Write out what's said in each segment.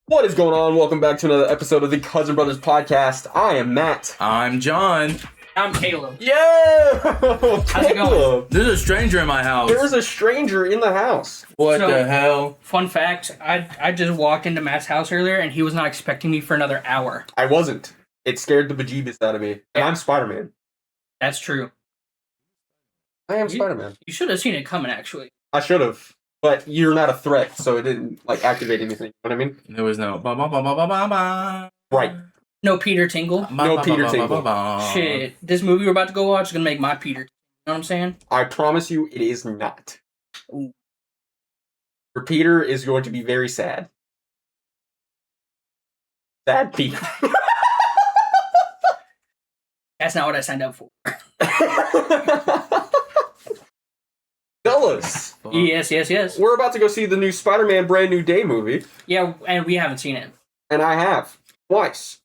What is going on? Welcome back to another episode of the Cousin Brothers Podcast. I am Matt. I'm John. I'm Caleb. Yeah! How's it going? There's a stranger in my house. There is a stranger in the house. What So- the hell? Fun fact, I just walked into Matt's house earlier and he was not expecting me for another hour. I wasn't. It scared the bejeebus out of me. And Yeah. I'm Spider-Man. That's true. I am You- Spider-Man. You should have seen it coming, actually. I should have. But you're not a threat, so it didn't, activate anything. You know what I mean? There was no ba ba ba ba ba ba ba. Right. No Peter Tingle. No Peter Tingle. Shit. This movie we're about to go watch is going to make my Peter. You know what I'm saying? I promise you it is not. Ooh. For Peter is going to be very sad. Sad Peter. That's not what I signed up for. Fellas, Yes. we're about to go see the new Spider-Man Brand New Day movie, Yeah, and we haven't seen it. and I have twice.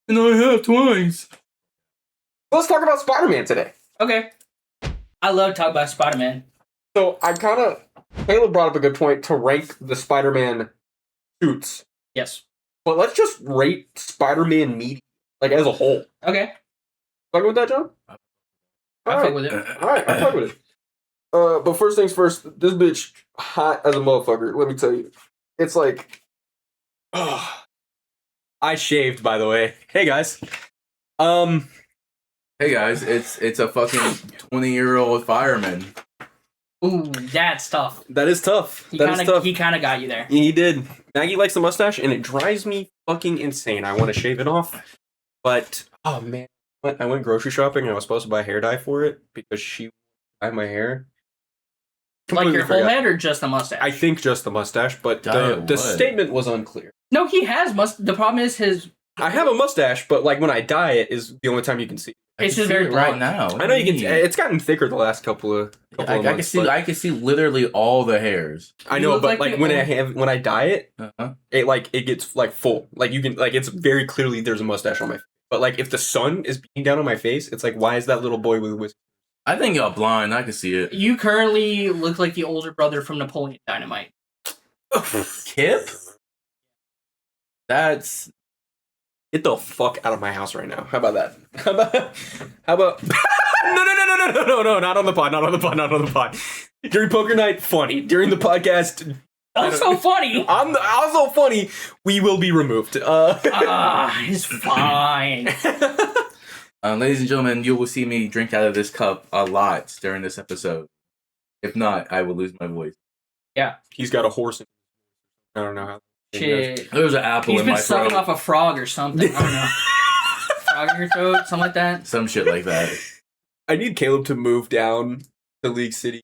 And I have twice. Let's talk about Spider-Man today. Okay. I love talking about Spider-Man. So Caleb brought up a good point to rank the Spider-Man suits, Yes. but let's just rate Spider-Man media, as a whole. Okay. Fucking with that, John? I'll Alright. fuck with it. Alright, I'm fucking with it. But first things first, this bitch hot as a motherfucker, let me tell you. It's like, I shaved, by the way. Hey, guys. Hey guys, it's a fucking 20-year-old fireman. Ooh, that's tough. That is tough. He That is tough. kind of got you there. He did. Maggie likes the mustache, and it drives me fucking insane. I want to shave it off, but oh man, I went grocery shopping, and I was supposed to buy hair dye for it because she dyed my hair. Like your Completely whole forgot. head or just the mustache? I think just the mustache, but Dye the it what? statement was unclear. No, he has The problem is his. I have a mustache, but when I dye it is the only time you can see. I It's can just see very it right blonde. now. I know you can. It's gotten thicker the last couple of I can months. see. but- I can see literally all the hairs. I You know, look but like the when only- when I dye it, Uh-huh. it gets full. You can it's very clearly there's a mustache on my face. But if the sun is beating down on my face, it's why is that little boy with whiskers? I think y'all blind. I can see it. You currently look like the older brother from Napoleon Dynamite. Kip? That's Get the fuck out of my house right now. How about that? How about No, not on the pod. During poker night, funny. During the podcast, Also funny. also funny, we will be removed. It's fine. ladies and gentlemen, you will see me drink out of this cup a lot during this episode. If not, I will lose my voice. He's got a horse. I don't know how. Shit. There's an apple He's in been my sucking throat. off a frog or something. I don't know. Frog in your throat, something like that. Some shit like that. I need Caleb to move down to League City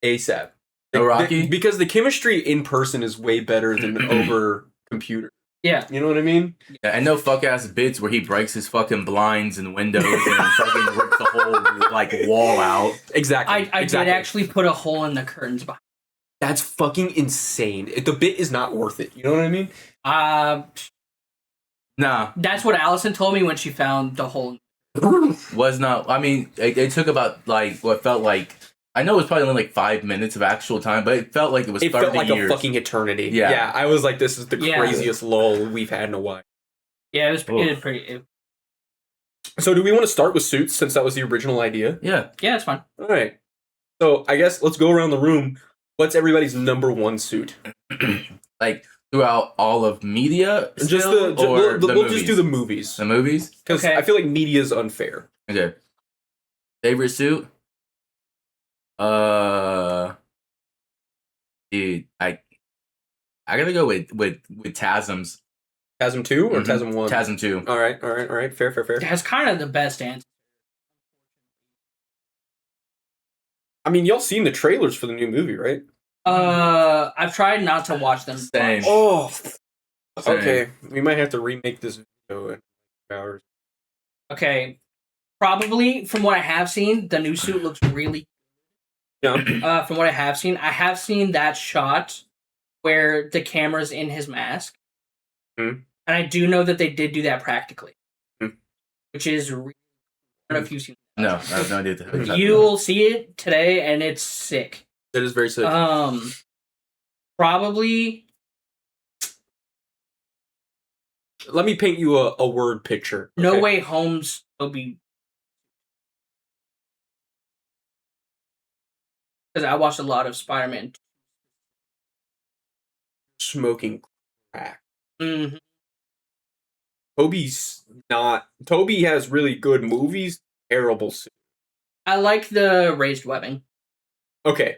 ASAP. No Rocky? Because the chemistry in person is way better than over computer. Yeah. You know what I mean? Yeah, and no fuck ass bits where he breaks his fucking blinds and windows and fucking rips the whole wall out. Exactly. I exactly. did actually put a hole in the curtains behind. That's fucking insane. The bit is not worth it. You know what I mean? Nah, That's what Allison told me when she found the hole. was not. I mean, it took about what felt like. I know it was probably only 5 minutes of actual time, but it felt like it was 30 It felt like years. a fucking eternity. Yeah. I was like, this is the Yeah. craziest lull we've had in a while. Yeah, it was Oof. pretty. So do we want to start with suits since that was the original idea? Yeah. Yeah, it's fine. All right. So I guess let's go around the room. What's everybody's number one suit? Throughout all of media, Just still, the, or we'll movies? just do the movies. The movies. Because Okay. I feel like media is unfair. Okay. Favorite suit? Dude, I gotta go with TASM's. TASM 2 or Mhm. TASM 1? TASM 2. All right. Fair. That's kind of the best answer. I mean, y'all seen the trailers for the new movie, right? I've tried not to watch them. Same. Oh, Same. okay. We might have to remake this video in hours. Okay. Probably, from what I have seen, the new suit looks really. Yeah. From what I have seen that shot where the camera's in his mask, Hmm. and I do know that they did do that practically, Hmm. which is. I don't know if you've seen. No, I have no idea. what you're talking You'll see it today, and it's sick. That is very sick. Probably let me paint you a word picture. No okay? Way Home's Toby. Because I watched a lot of Spider-Man. Smoking crack. Mm-hmm. Toby has really good movies, terrible suit. I like the raised webbing. Okay.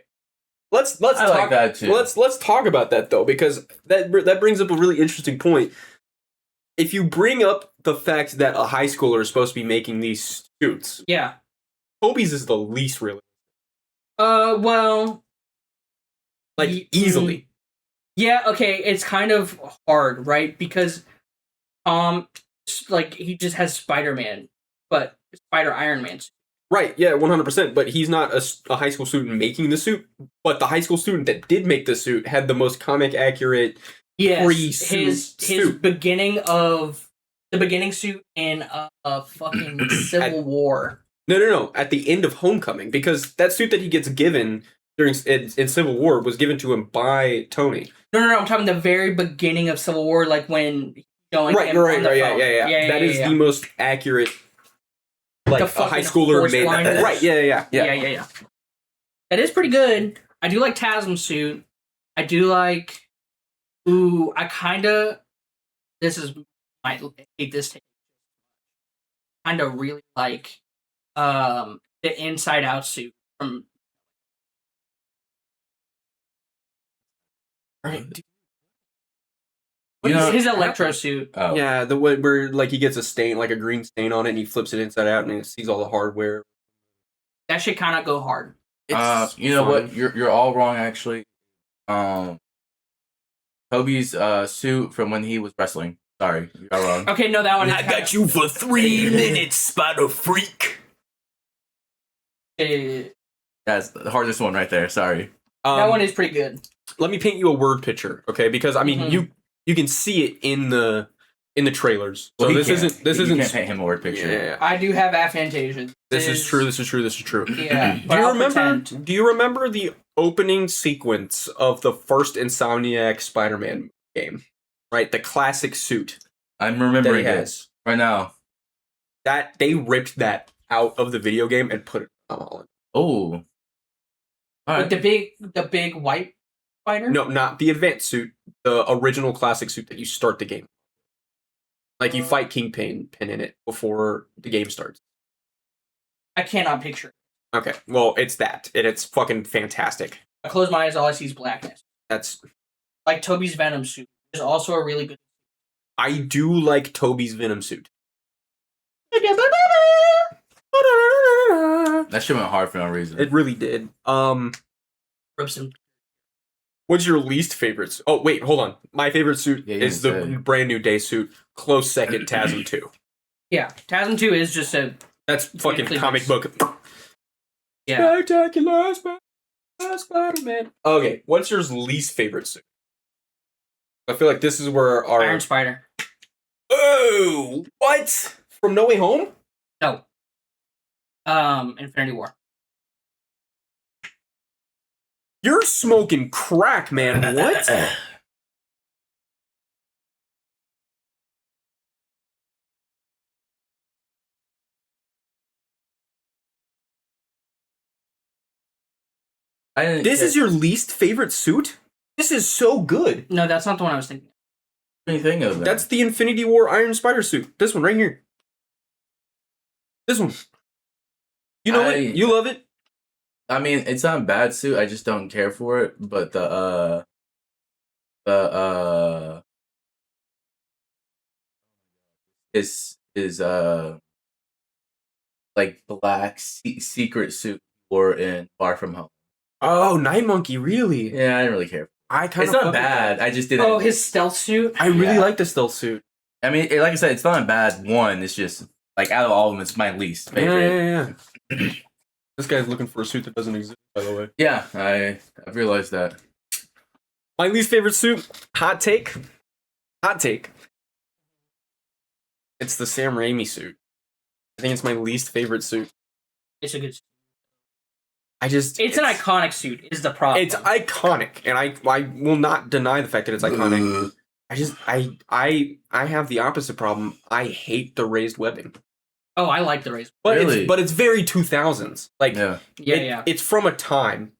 Let's I talk like that too. Let's talk about that though, because that brings up a really interesting point. If you bring up the fact that a high schooler is supposed to be making these suits, Yeah. Toby's is the least realistic. Well, Easily. Yeah, okay, it's kind of hard, right? Because he just has Spider-Man, but Spider Iron Man. Right, yeah, 100%. But he's not a high school student making the suit. But the high school student that did make the suit had the most comic accurate pre-suit his suit. the beginning suit in a fucking Civil War. No. At the end of Homecoming, because that suit that he gets given in Civil War was given to him by Tony. No. I'm talking the very beginning of Civil War, like when showing Right, him you're right, on the phone. yeah. That is the most accurate. Like The a high fucking schooler horse made that. blinders. Right, yeah. Yeah. That is pretty good. I do like Tasm's suit. I do like. Ooh, I kind of. This is might hate this take. Kind of really like, the Inside Out suit from. Right. You know- His Electro suit. Oh. Yeah, the way where like he gets a stain, like a green stain on it, and he flips it inside out, and he sees all the hardware. That shit kind of go hard. It's You know fun. what? You're all wrong actually. Toby's suit from when he was wrestling. Sorry, you got wrong. Okay, no, that one. Is you for 3 minutes, Spider Freak. That's the hardest one right there. Sorry. That one is pretty good. Let me paint you a word picture, okay? Because I mean, Mhm. you can see it in the trailers. So Well, this isn't You can't paint him a word picture. Yeah. I do have aphantasia. This is true. This is true. Yeah. Do but you I'll remember? pretend. Do you remember the opening sequence of the first Insomniac Spider-Man game? Right, the classic suit I'm that remembering he it has. right now. That they ripped that out of the video game and put it on Holland. Oh. All right. With the big white spider. No, not the advanced suit. The original classic suit that you start the game. Like you fight Kingpin in it before the game starts. I cannot picture it. Okay, well, it's that, and it's fucking fantastic. I close my eyes, all I see is blackness. That's Like Toby's Venom suit is also a really good. I do like Toby's Venom suit. That shit went hard for no reason. It really did. Rips him. What's your least favorite? Oh wait, hold on. My favorite suit Yeah, you is the didn't say. brand new day suit. Close second, TASM 2. Yeah, TASM 2 is just a That's fucking Beautifully comic mixed. book. yeah. Spectacular Spider-Man. Okay, what's your least favorite suit? I feel like this is where our Iron Spider. Oh, what? From No Way Home? No. Infinity War. You're smoking crack, man. What? I didn't This is your least favorite suit? This is so good. No, that's not the one I was thinking. anything of that. That's the Infinity War Iron Spider suit. This one right here. This one. You know it. You love it. I mean, it's not a bad suit. I just don't care for it. But is like black secret suit or in Far From Home. Oh, Night Monkey, really? Yeah, I didn't really care. I kind It's of not bad. I just didn't. Oh, his stealth suit. I really Yeah. like the stealth suit. I mean, like I said, it's not a bad one. It's just like out of all of them, it's my least favorite. Yeah. This guy's looking for a suit that doesn't exist, by the way. Yeah, I've realized that. My least favorite suit, hot take. Hot take. It's the Sam Raimi suit. I think it's my least favorite suit. It's a good suit. It's an iconic suit, is the problem. It's iconic, and I will not deny the fact that it's iconic. I have the opposite problem. I hate the raised webbing. Oh, I like the race. But Really? it's very 2000s. Like Yeah. Yeah. it's from a time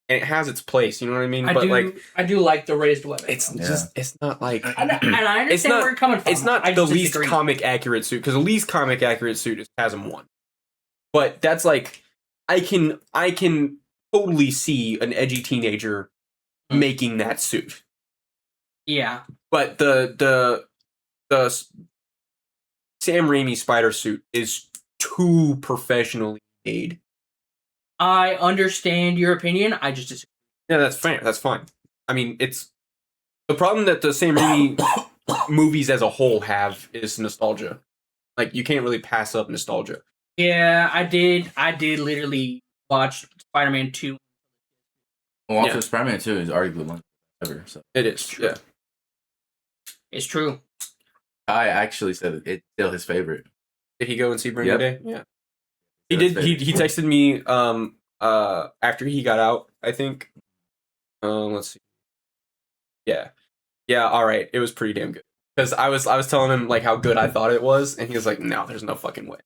and it has its place, you know what I mean? I do like the raised webbing. It's Yeah. just it's not like and I understand It's not- where you're coming from. it's not I the just least disagree. comic accurate suit because the least comic accurate suit is Chasm 1. But that's like I can totally see an edgy teenager making that suit. Yeah. But the Sam Raimi spider suit is too professionally made. I understand your opinion. I just disagree. Yeah, that's fine. That's fine. I mean, it's the problem that the Sam Raimi movies as a whole have is nostalgia. Like you can't really pass up nostalgia. Yeah, I did literally watch Spider-Man 2. Well, also Yeah. Spider-Man 2 is arguably one ever. So It is. Yeah. It's true. I actually said it's still his favorite. Did he go and see Brandon Day? Yeah. He Still his did. He favorite. texted me after he got out, I think. Let's see. Yeah. Yeah, all right. It was pretty damn good. Cuz I was telling him like how good I thought it was and he was like, "No, there's no fucking way."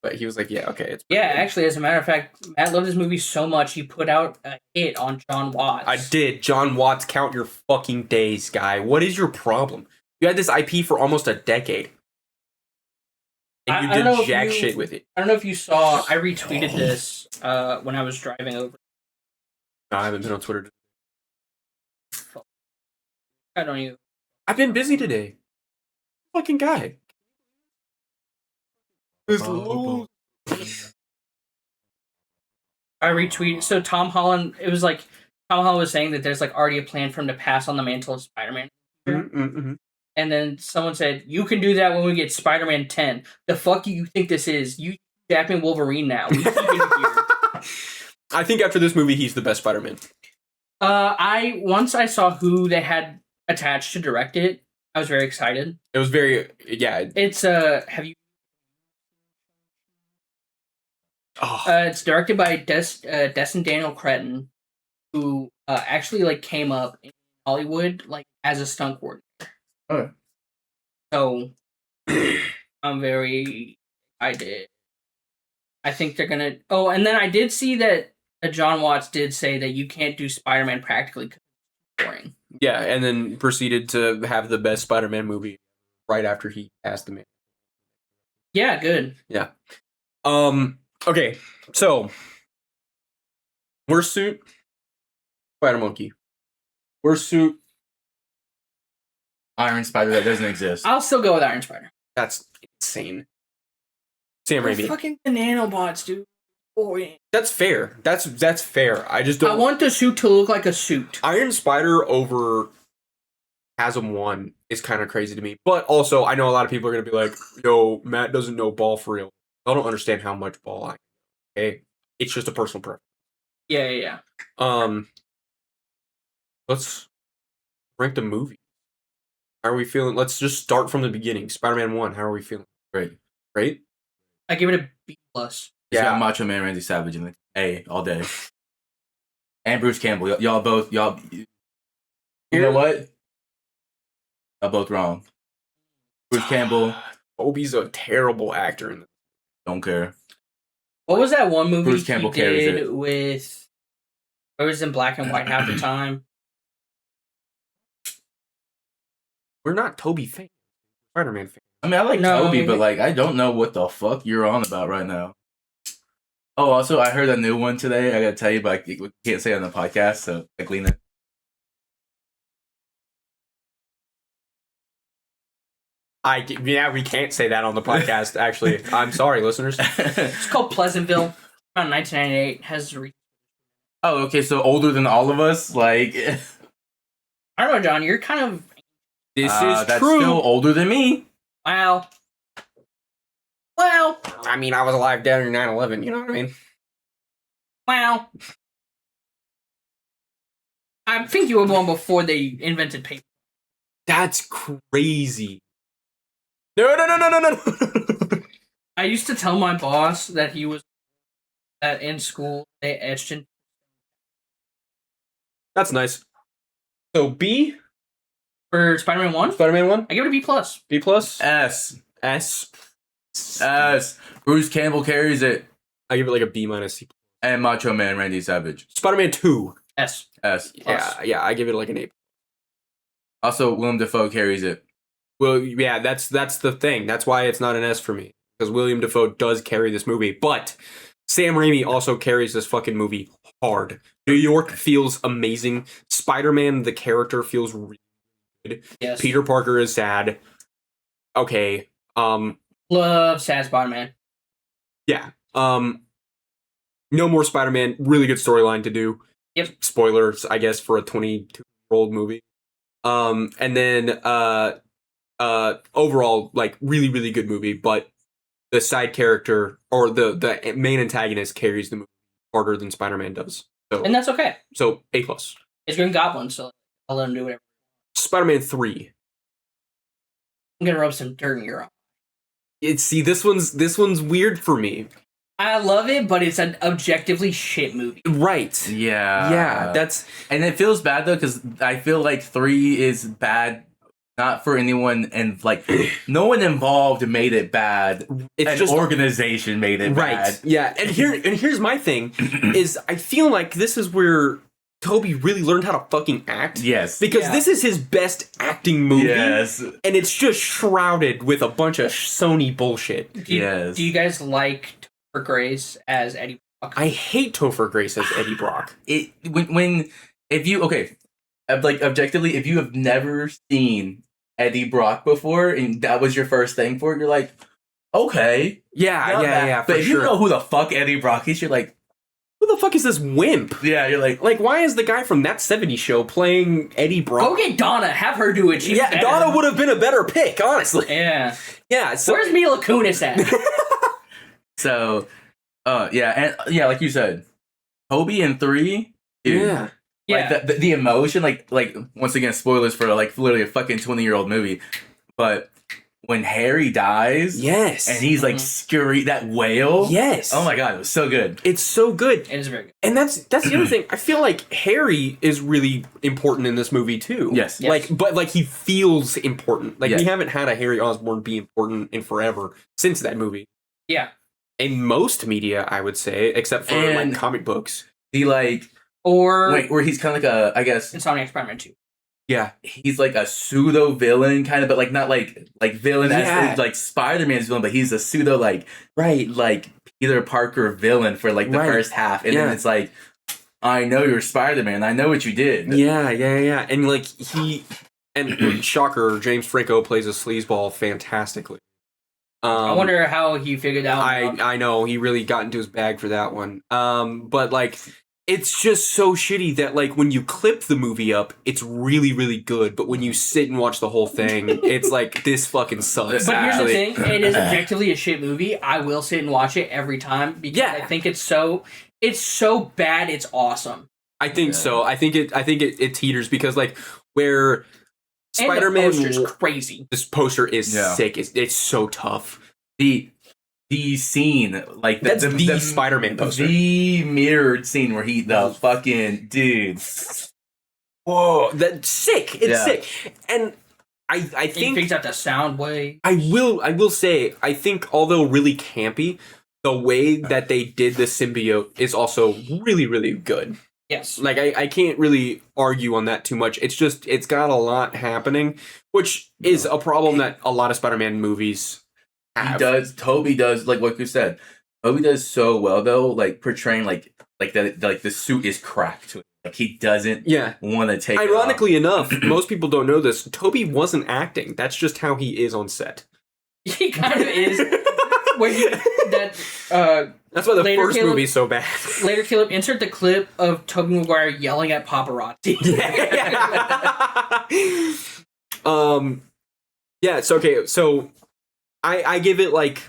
But he was like, "Yeah, okay, it's pretty Yeah, good." actually, as a matter of fact, Matt loved this movie so much he put out a hit on John Watts. I did. John Watts, count your fucking days, guy. What is your problem? You had this IP for almost a decade. And I don't know you if did jack you- shit with it. I don't know if you saw. I retweeted this when I was driving over. No, I haven't been on Twitter. I don't even. I've been busy today. Fucking guy. This Oh. I retweeted. So Tom Holland. It was like Tom Holland was saying that there's like already a plan for him to pass on the mantle of Spider-Man. Mm-mm-mm. And then someone said, "You can do that when we get Spider-Man 10." The fuck do you think this is? You Jackman Wolverine now. We keep it here. I think after this movie, he's the best Spider-Man. Once I saw who they had attached to direct it, I was very excited. It was very, yeah. It's have you? Oh, It's directed by Destin Daniel Cretton, who actually like came up in Hollywood like as a stunt coordinator. Okay. So I'm very excited. I think they're gonna. Oh, and then I did see that John Watts did say that you can't do Spider-Man practically 'cause it's boring. yeah, and then proceeded to have the best Spider-Man movie right after he passed the man. Yeah, good. Okay, so worst suit, Spider Monkey. Worst suit, Iron Spider that doesn't exist. I'll still go with Iron Spider. that's insane. Sam They're Raimi. fucking nanobots, dude. Boy. That's fair. That's fair. I just I don't. want the suit to look like a suit. Iron Spider over Chasm 1 is kind of crazy to me. But also, I know a lot of people are going to be like, yo, Matt doesn't know ball for real. I don't understand how much ball I know. Okay? It's just a personal preference. Yeah. Let's rank the movie. How are we feeling? Let's just start from the beginning. Spider-Man 1, how are we feeling? Great. Right? I give it a B plus. It's Yeah. got Macho Man Randy Savage in it. A all day. And Bruce Campbell. Y'all both. You know what? Y'all both wrong. Bruce Campbell. Obi's a terrible actor in this. Don't care. What was that one movie Bruce Campbell he carries did it. with? It was in black and white half the time. We're not Toby fans. Spider-Man fans. I mean, I like No, Toby, we- but like, I don't know what the fuck you're on about right now. Oh, also, I heard a new one today. I gotta tell you, but I can't say it on the podcast, so like, Lena. Yeah, we can't say that on the podcast, actually. I'm sorry, listeners. It's called Pleasantville. Around 1998. Has Oh, okay, so older than all of us, like I don't know, John. You're kind of This is that's true. still older than me. wow. Well, I mean, I was alive during 9/11, you know what I mean? wow. I think you were born before they invented paper. That's crazy. No. I used to tell my boss that that in school they etched in. That's nice. So B, For Spider-Man 1, Spider-Man 1? I give it a B+. B plus? S. S. S. Bruce Campbell carries it. I give it like a B minus C. And Macho Man Randy Savage. Spider-Man 2. S. S. Yeah, I give it like an A. Also, Willem Dafoe carries it. Well, yeah, that's the thing. That's why it's not an S for me. Because William Dafoe does carry this movie. But Sam Raimi also carries this fucking movie hard. New York feels amazing. Spider-Man, the character, feels really good. Yes. Peter Parker is sad. Okay. Love sad Spider-Man. Yeah. No more Spider-Man. Really good storyline to do. Yep. Spoilers, I guess, for a 22-year-old movie. And then overall, like, really, really good movie, but the side character or the main antagonist carries the movie harder than Spider-Man does. And that's okay. So A+. It's Green Goblin, so I'll let him do whatever. Spider-Man 3. I'm gonna rub some dirt in your eye. This one's weird for me. I love it, but it's an objectively shit movie. Right. Yeah. Yeah, that's... And it feels bad, though, because I feel like 3 is bad, not for anyone, and, like, no one involved made it bad. It's An just... organization made it Right. bad. Yeah, and here's my thing, is I feel like this is where Toby really learned how to fucking act. Yes. Because Yeah. this is his best acting movie. Yes. And it's just shrouded with a bunch of Sony bullshit. Yes. Do you guys like Topher Grace as Eddie Brock? I hate Topher Grace as Eddie Brock. If you objectively, if you have never seen Eddie Brock before and that was your first thing for it, you're like, okay. Yeah, not bad. yeah, But for if sure. you know who the fuck Eddie Brock is, you're like, Who the fuck is this wimp? yeah, you're like, Like, why is the guy from That 70s Show playing Eddie Brock? Go get Donna. Have her do it. She's Yeah, better. Donna would have been a better pick, honestly. Yeah. Yeah, so... Where's Mila Kunis at? so, yeah, and yeah, like you said, Toby in 3, dude, Yeah. Yeah. like the emotion, like once again, spoilers for like literally a fucking 20-year-old movie, but when Harry dies, Yes. and he's like scurry that whale, Yes. oh my god, it was so good. It's so good. It is very good. And that's the other thing. I feel like Harry is really important in this movie too. Yes. Yes. But he feels important. Like Yes. we haven't had a Harry Osborn be important in forever since that movie. Yeah. In most media, I would say, except for And- like comic books. He like Or where he's kind of like a, I guess Insomniac Spider-Man 2. Yeah. he's like a pseudo villain kind of, but like not like villain Yeah. as like Spider-Man's villain, but he's a pseudo like Peter Parker villain for like the Right. first half, and Yeah. then it's like, I know you're Spider-Man, I know what you did. Yeah. And like and shocker, James Franco plays a sleazeball fantastically. I wonder how he figured out. I know he really got into his bag for that one. But like, it's just so shitty that like when you clip the movie up, it's really really good. But when you sit and watch the whole thing, it's like this fucking sucks. But here's the actually. thing: it is objectively a shit movie. I will sit and watch it every time because Yeah. I think it's so bad. It's awesome. I think Yeah. so. I think it teeters because like where And the Spider-Man poster's crazy. this poster is Yeah. sick. It's so tough. The scene, like That's the Spider-Man poster. the mirrored scene where the fucking dude. Whoa, that's sick. It's Yeah. sick. And I He think figures out the sound way. I will say, I think although really campy, the way that they did the symbiote is also really, really good. Yes. Like, I can't really argue on that too much. It's just, it's got a lot happening, which is a problem that a lot of Spider-Man movies have. Toby does, like what you said. Toby does so well though, like portraying like that, like the suit is cracked to it. Like he doesn't Yeah. want to take it off. Ironically enough, most people don't know this. Toby wasn't acting. That's just how he is on set. He kind of is. That's why the Later, first Caleb- movie's so bad. Later, Caleb, insert the clip of Tobey Maguire yelling at paparazzi. Yeah, it's okay. So I give it like,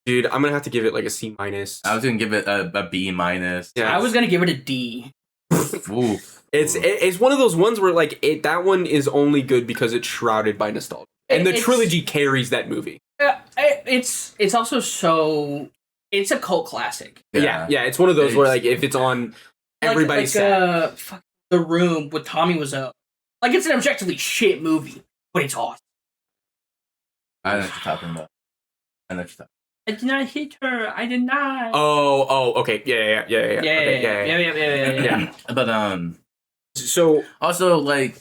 dude, I'm gonna have to give it like a C minus. I was gonna give it a B minus. Yeah, I was gonna give it a D. Ooh. it's one of those ones where like that one is only good because it's shrouded by nostalgia, and the It's- trilogy carries that movie. It's also it's a cult classic. Yeah, it's one of those where like if it's on, everybody's sad. The Room with Tommy Wiseau. Like, it's an objectively shit movie, but it's awesome. I know what you're talking about. I know what you're talking I did not hit her. I did not. Oh, okay. Yeah. Okay, Yeah. Yeah. about. But So also like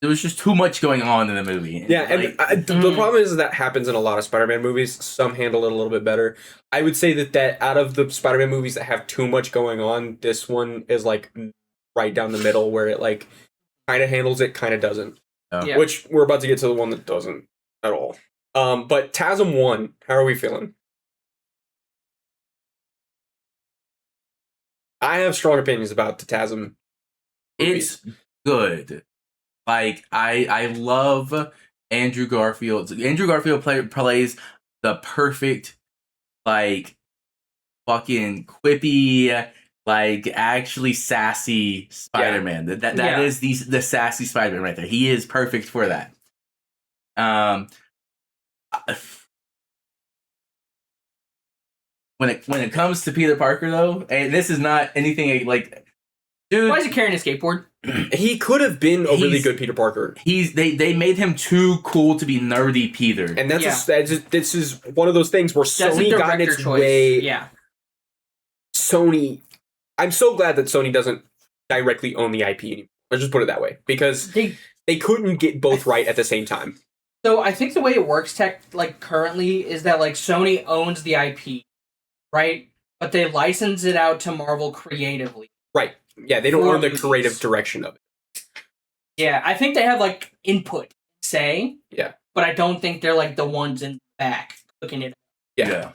there was just too much going on in the movie. yeah, and Like, the problem is that happens in a lot of Spider-Man movies. Some handle it a little bit better. I would say that out of the Spider-Man movies that have too much going on, this one is like right down the middle, where it like kind of handles it, kind of doesn't. Yeah. Which we're about to get to the one that doesn't at all. But TASM 1, how are we feeling? I have strong opinions about the TASM. it's good. Like I love Andrew Garfield. Andrew Garfield plays the perfect, like, fucking quippy, like actually sassy Spider-Man. That Yeah. is the sassy Spider-Man right there. He is perfect for that. When it comes to Peter Parker though, and this is not anything like, dude, Why is he carrying a skateboard? He could have been a really He's- good Peter Parker. they made him too cool to be nerdy Peter. And that's Yeah. this is one of those things where That's a Sony got in director its choice. way. Yeah. Sony, I'm so glad that Sony doesn't directly own the IP anymore. Let's just put it that way, because they couldn't get both right at the same time. So I think the way it works currently is that like Sony owns the IP, right? But they license it out to Marvel creatively. Right. Yeah, they don't For own the movies. creative direction of it. Yeah, I think they have like input, say. Yeah. But I don't think they're like the ones in the back looking it. Yeah.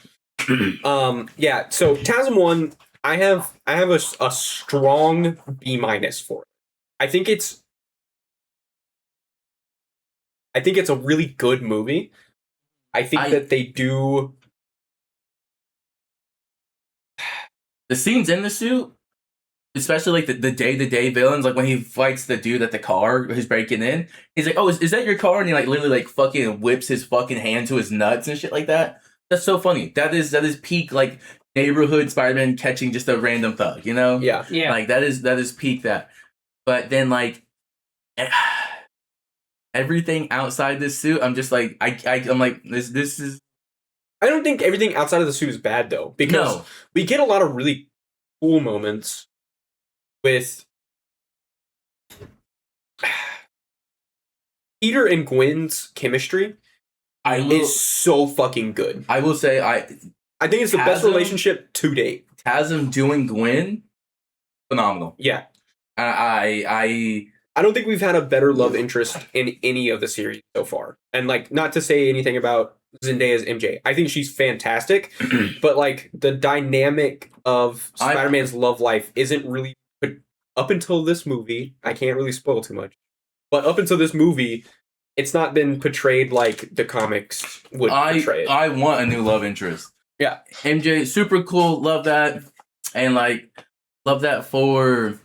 So TASM 1, I have a strong B- for it. I think it's a really good movie. I think that they do. The scenes in the suit, especially like the day-to-day villains, like when he fights the dude at the car who's breaking in, he's like, oh, is that your car? And he like literally like fucking whips his fucking hand to his nuts and shit like that. That's so funny. That is peak like neighborhood Spider-Man catching just a random thug, you know? Yeah. Yeah. Like that is peak that. But then like everything outside this suit, I'm just like I'm like this is I don't think everything outside of the suit is bad though, because no. we get a lot of really cool moments with Peter and Gwen's chemistry is so fucking good. I will say I think it's the best TASM? relationship to date. TASM doing Gwen, phenomenal. Yeah. I I don't think we've had a better love interest in any of the series so far. And like, not to say anything about Zendaya's MJ. I think she's fantastic, but like the dynamic of Spider-Man's love life isn't really up until this movie. I can't really spoil too much, but up until this movie, it's not been portrayed like the comics would portray it. I want a new love interest. Yeah. MJ, super cool, love that. And like love that for,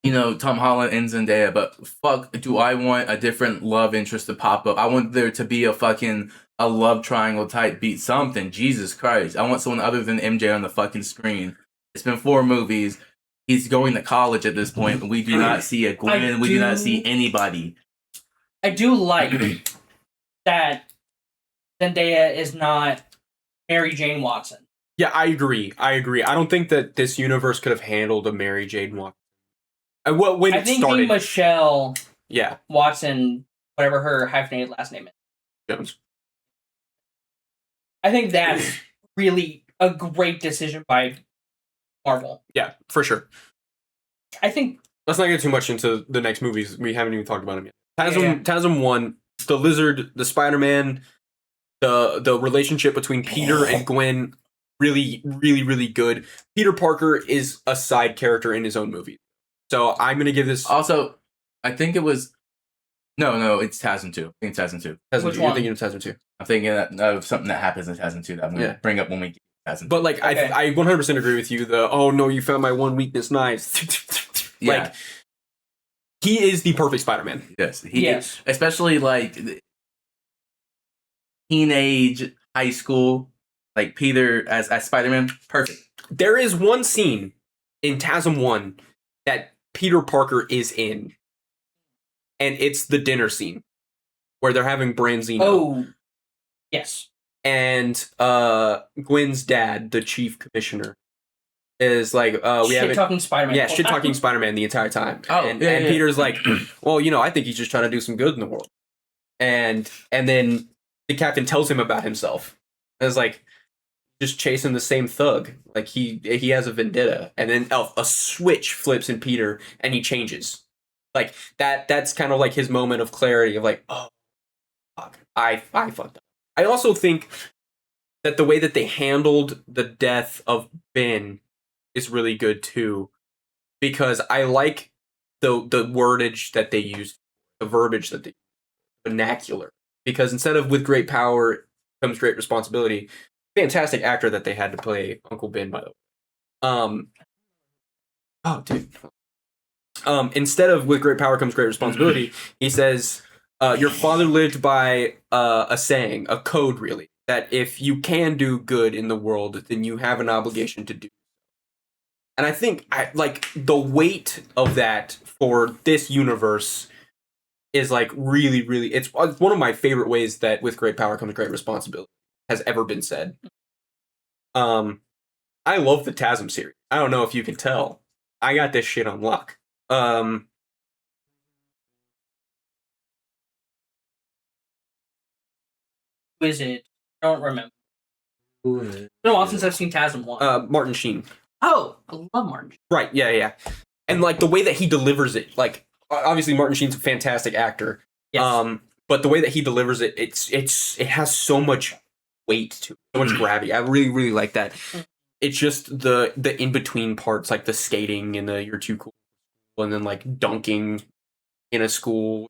you know, Tom Holland and Zendaya, but fuck, do I want a different love interest to pop up? I want there to be a love triangle type beat something. Jesus Christ. I want someone other than MJ on the fucking screen. It's been 4 movies. He's going to college at this point, but we do not see a Gwen. We do not see anybody. I do like that Zendaya is not Mary Jane Watson. Yeah, I agree. I don't think that this universe could have handled a Mary Jane Watson. When I it think started. Michelle Yeah, Watson, whatever her hyphenated last name is. Jones. I think that's really a great decision by Marvel. Yeah, for sure. I think Let's not get too much into the next movies. We haven't even talked about them yet. Yeah. TASM 1, the Lizard, the Spider-Man, the relationship between Peter and Gwen, really, really, really good. Peter Parker is a side character in his own movie. So I'm going to give this... Also, I think it was... No, it's TASM 2. I think it's TASM 2. TASM Which 2. You're one? thinking of TASM 2. I'm thinking of something that happens in TASM 2 that I'm going to bring up when we get to TASM 2. But like, Okay. I 100% agree with you. Oh no, you found my one weakness. Nice. Yeah. Like, he is the perfect Spider-Man. Yes. Yes. Especially like teenage, high school, like Peter as Spider-Man. Perfect. There is one scene in TASM 1 that Peter Parker is in, and it's the dinner scene where they're having Branzino. Oh, yes. And Gwen's dad, the chief commissioner, is like, we Shit haven't. talking Spider-Man. Yeah, shit talking Spider-Man the entire time. Oh, and yeah, yeah. Peter's like, well, I think he's just trying to do some good in the world. And then the captain tells him about himself. And it's like, just chasing the same thug. Like he has a vendetta. And then a switch flips in Peter and he changes. Like that's kind of like his moment of clarity of like, oh fuck, I fucked up. I also think that the way that they handled the death of Ben is really good too. Because I like the wordage that they used, the verbiage that they used, vernacular. Because instead of with great power comes great responsibility, fantastic actor that they had to play Uncle Ben, by the way. Oh, dude. Instead of with great power comes great responsibility, he says, your father lived by a saying, a code, really, that if you can do good in the world, then you have an obligation to do. And I think like the weight of that for this universe is like really, really. It's one of my favorite ways that with great power comes great responsibility has ever been said. I love the TASM series. I don't know if you can tell. I got this shit on lock. Who is it? I don't remember. It's been a while since I've seen TASM 1. Martin Sheen. Oh, I love Martin. Right, yeah. And like the way that he delivers it, like obviously Martin Sheen's a fantastic actor. Yes. But the way that he delivers it, it has so much weight to it, so much gravity. I really, really like that. It's just the in-between parts, like the skating and the you're too cool, and then like dunking in a school.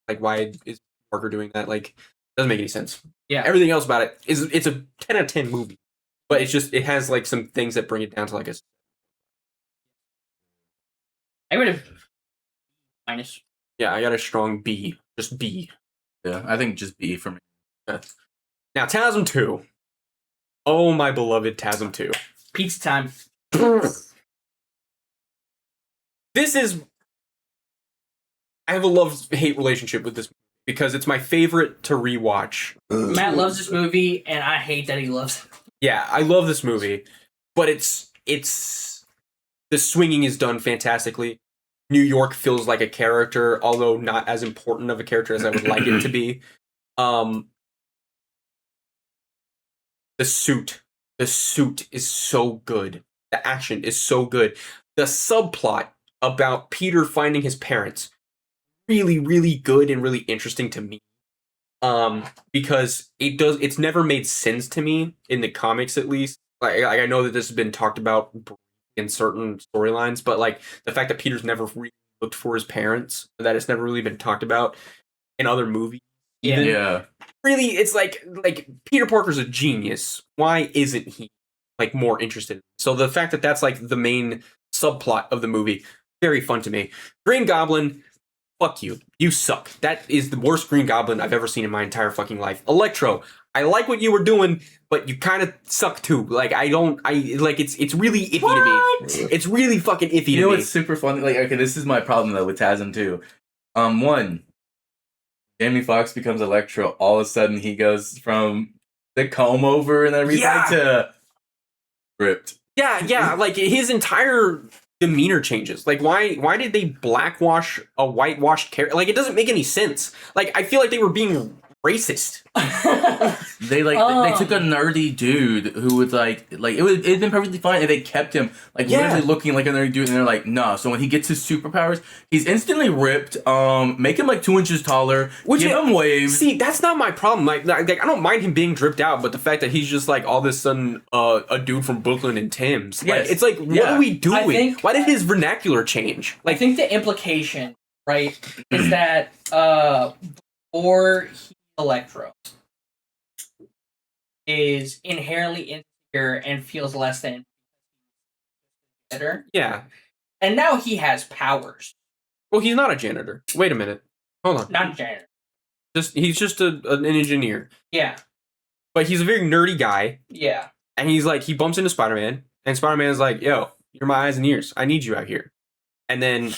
Like, why is Parker doing that? Like, doesn't make any sense. Yeah. Everything else about it it's a 10 out of 10 movie. But it's just, it has like some things that bring it down to like a... I would have minus. Yeah, I got a strong B. Just B. Yeah, I think just B for me. Now, TASM 2. Oh, my beloved TASM 2. Pizza time. This is... I have a love-hate relationship with this movie because it's my favorite to rewatch. Matt loves this movie, and I hate that he loves it. Yeah, I love this movie, but it's the swinging is done fantastically. New York feels like a character, although not as important of a character as I would like it to be. The suit is so good. The action is so good. The subplot about Peter finding his parents, really, really good and really interesting to me. Because it's never made sense to me in the comics, at least. Like I know that this has been talked about in certain storylines, but like the fact that Peter's never really looked for his parents, that it's never really been talked about in other movies. Yeah. Really, it's like Peter Parker's a genius. Why isn't he like more interested? So the fact that that's like the main subplot of the movie, very fun to me. Green Goblin. Fuck you. You suck. That is the worst Green Goblin I've ever seen in my entire fucking life. Electro, I like what you were doing, but you kind of suck too. Like, it's really iffy to me. It's really fucking iffy to me. You know what's super funny? Like, okay, this is my problem though with TASM 2. One, Jamie Foxx becomes Electro. All of a sudden, he goes from the comb over and everything to ripped. Yeah, like his entire demeanor changes. Like, why did they blackwash a whitewashed character? Like, it doesn't make any sense. Like, I feel like they were being racist. They took a nerdy dude who was like it'd been perfectly fine if they kept him literally looking like a nerdy dude, and they're like, no. So when he gets his superpowers, he's instantly ripped. Make him like 2 inches taller. Give him waves. See, that's not my problem. Like I don't mind him being dripped out, but the fact that he's just like all of a sudden a dude from Brooklyn and Tim's. Like, it's like, what are we doing? Why did his vernacular change? Like, I think the implication, right, is that before Electro is inherently insecure and feels less than better. Yeah. And now he has powers. Well, he's not a janitor. Wait a minute. Hold on. Not a janitor. He's just an engineer. Yeah. But he's a very nerdy guy. Yeah. And he's like, he bumps into Spider-Man, and Spider-Man's like, yo, you're my eyes and ears. I need you out here. And then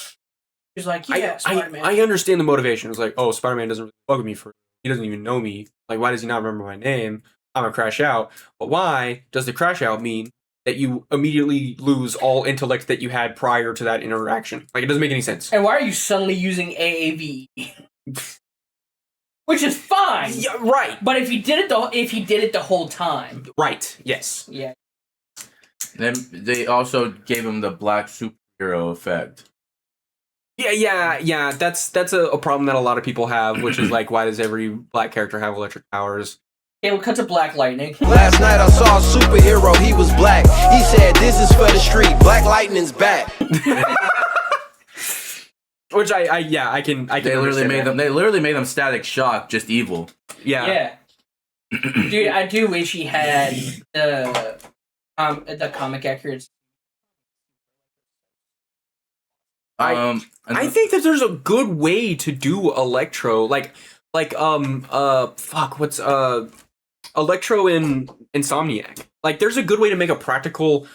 He's like, yeah, Spider-Man. I understand the motivation. It's like, oh, Spider-Man doesn't really fuck with me he doesn't even know me. Like, why does he not remember my name? I'm gonna crash out. But why does the crash out mean that you immediately lose all intellect that you had prior to that interaction? Like, it doesn't make any sense. And why are you suddenly using AAV? Which is fine. Yeah, right. But if he did it the whole time. Right. Yes. Yeah. Then they also gave him the black superhero effect. Yeah. That's a problem that a lot of people have, which is like, why does every black character have electric powers? Okay, we'll cut to Black Lightning. Last night I saw a superhero, he was black. He said, "This is for the street. Black Lightning's back." Which I can. They literally made them Static Shock, just evil. Yeah. Dude, I do wish he had the comic accurate. I think that there's a good way to do Electro, what's Electro in Insomniac. Like, there's a good way to make a practical,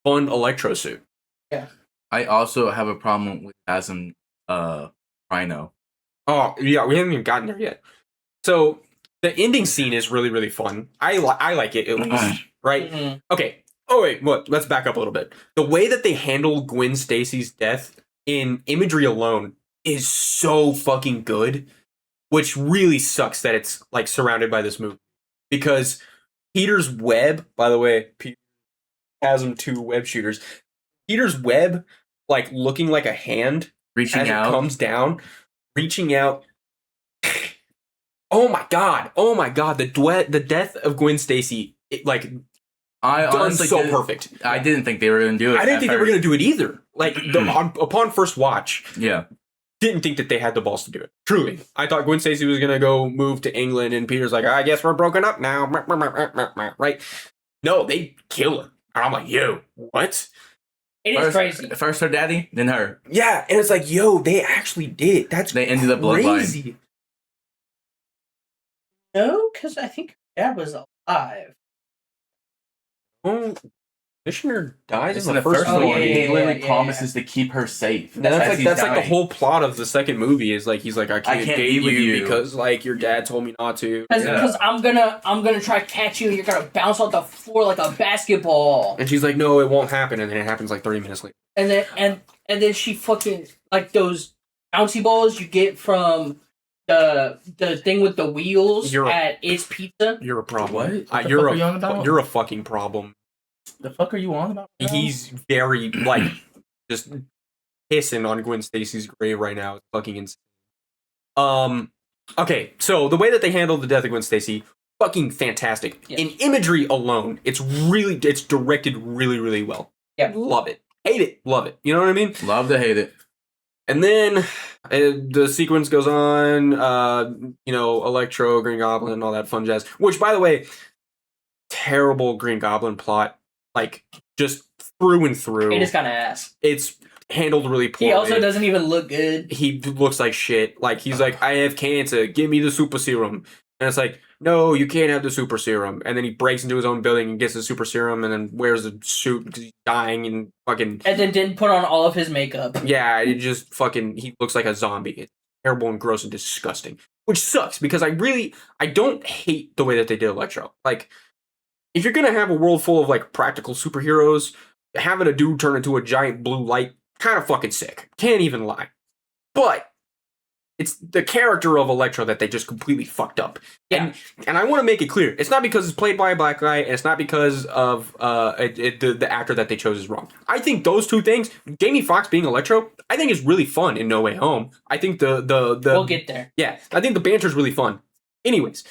fun Electro suit. Yeah. I also have a problem with Asm Rhino. Oh yeah, we haven't even gotten there yet. So the ending scene is really, really fun. I like it at least, right? Mm-hmm. Okay. Oh wait, what? Let's back up a little bit. The way that they handle Gwen Stacy's death in imagery alone is so fucking good, which really sucks that it's like surrounded by this movie. Because Peter's web, by the way, Peter has them 2 web shooters. Peter's web, like looking like a hand Reaching as out. it comes down, reaching out. Oh my god! The death of Gwen Stacy, I done honestly so didn't- perfect. I didn't think they were going to do it. I didn't at think they were first. going to do it either. Like upon first watch, Yeah. didn't think that they had the balls to do it. Truly, I thought Gwen Stacy was going to go move to England, and Peter's like, I guess we're broken up now, right? No, they kill her, and I'm like, yo, what? It is crazy. First her daddy, then her. Yeah, and it's like, yo, they actually did it. That's They ended the bloodline. crazy. No, because I think Dad was alive. Oh, Commissioner dies It's in the first one. one. He literally Yeah. promises to keep her safe. That's as like the dying. whole plot of the second movie is like he's like I can't can't date be with you. because like your dad told me not to. Because I'm gonna try to catch you and you're gonna bounce off the floor like a basketball. And she's like, no, it won't happen, and then it happens like 30 minutes later. And then she fucking like those bouncy balls you get from the thing with the wheels at It's Pizza. You're a problem. What? What the You're fuck are you on about? You're a fucking problem. The fuck are you on about? bro? He's very like just pissing on Gwen Stacy's grave right now. It's fucking insane. Okay, so the way that they handled the death of Gwen Stacy, fucking fantastic. Yes. In imagery alone, it's directed really, really well. Yeah. Love it. Hate it. Love it. You know what I mean? Love to hate it. And then the sequence goes on, Electro, Green Goblin, and all that fun jazz. Which, by the way, terrible Green Goblin plot. Like, just through and through. It is kind of ass. It's handled really poorly. He also doesn't even look good. He looks like shit. Like, he's like, I have cancer. Give me the super serum. And it's like, no, you can't have the super serum. And then he breaks into his own building and gets the super serum and then wears the suit because he's dying and fucking... And then didn't put on all of his makeup. Yeah, it just fucking... He looks like a zombie. It's terrible and gross and disgusting. Which sucks because I don't hate the way that they did Electro. Like, if you're gonna have a world full of, like, practical superheroes, having a dude turn into a giant blue light, kind of fucking sick. Can't even lie. But it's the character of Electro that they just completely fucked up. Yeah. And I want to make it clear, it's not because it's played by a black guy, and it's not because of the actor that they chose is wrong. I think those two things, Jamie Foxx being Electro, I think is really fun in No Way Home. I think the We'll get there. yeah, I think the banter's really fun. Anyways.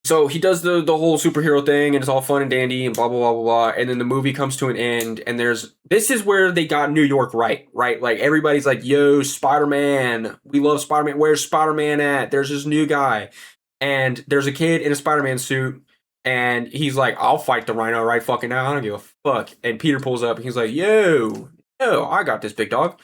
So he does the whole superhero thing, and it's all fun and dandy, and blah, blah, blah, blah, blah. And then the movie comes to an end, and this is where they got New York right? Like, everybody's like, yo, Spider-Man. We love Spider-Man. Where's Spider-Man at? There's this new guy. And there's a kid in a Spider-Man suit, and he's like, I'll fight the Rhino right fucking now. I don't give a fuck. And Peter pulls up, and he's like, yo, I got this, big dog.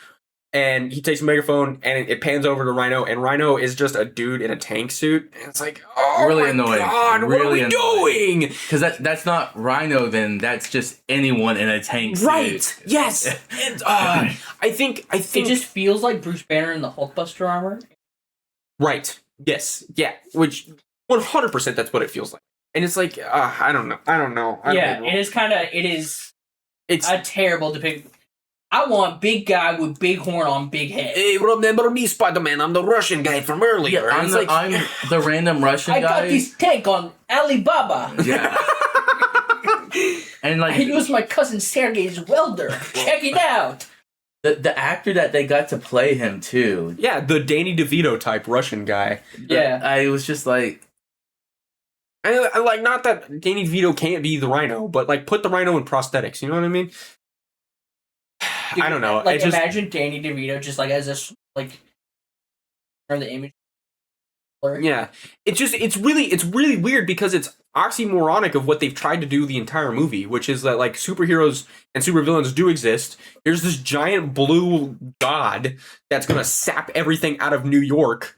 and he takes a megaphone, and it pans over to Rhino, and Rhino is just a dude in a tank suit, and it's like, oh Really my annoying. god, what are Really we annoying. doing? Because that's not Rhino. Then that's just anyone in a tank suit. Right? Yes. And, I think It just feels like Bruce Banner in the Hulkbuster armor. right. Yes. Yeah. Which 100% that's what it feels like, and it's like, I don't know. I don't know. It is a terrible depiction. I want big guy with big horn on big head. Hey, remember me, Spider-Man? I'm the Russian guy from earlier. Yeah, I'm the random Russian I guy. got this tank on Alibaba. Yeah. And I like used my cousin Sergey's welder. Check it out. the actor that they got to play him too. Yeah, the Danny DeVito type Russian guy. Yeah. I was just like, I like, not that Danny DeVito can't be the Rhino, but like put the Rhino in prosthetics. You know what I mean? Dude, I don't know. Like, It just, imagine Danny DeVito just like as this like from the image. yeah, it's really weird because it's oxymoronic of what they've tried to do the entire movie, which is that like superheroes and supervillains do exist. Here's this giant blue god that's gonna sap everything out of New York,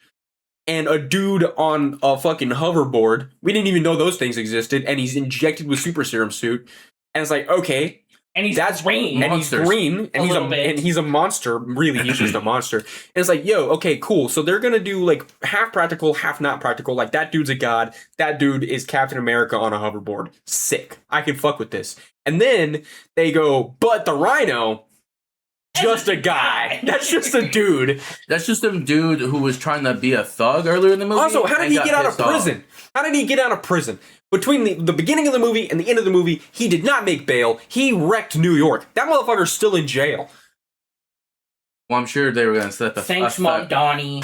and a dude on a fucking hoverboard. We didn't even know those things existed, and he's injected with super serum suit, and it's like, okay. And he's That's green. And he's Monsters. green, and little bit. he's a monster. Really, he's just a monster. And it's like, yo, okay, cool. So they're gonna do like half practical, half not practical. Like that dude's a god. That dude is Captain America on a hoverboard. Sick. I can fuck with this. And then they go, but the Rhino, just a guy. That's just a dude. that's just a dude who was trying to be a thug earlier in the movie. Also, how did and he got get out of pissed off. prison? How did he get out of prison? Between the beginning of the movie and the end of the movie, he did not make bail. He wrecked New York. That motherfucker's still in jail. Well, I'm sure they were going to set the Thanks, Mom Donnie.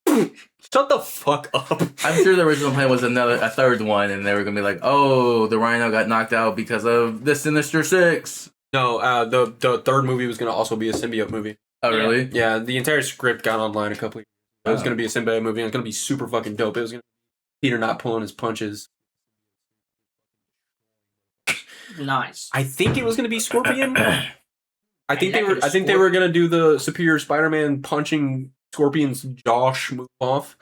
Shut the fuck up. I'm sure the original plan was a third one, and they were going to be like, oh, the Rhino got knocked out because of the Sinister Six. No, the third movie was going to also be a symbiote movie. Oh, Yeah. really? Yeah, the entire script got online a couple of years ago. It was Oh. going to be a symbiote movie, and it was going to be super fucking dope. It was going to be Peter not pulling his punches. Nice. I think it was going to be Scorpion. I think that could they were going to do the Superior Spider-Man punching Scorpion's jaw move off.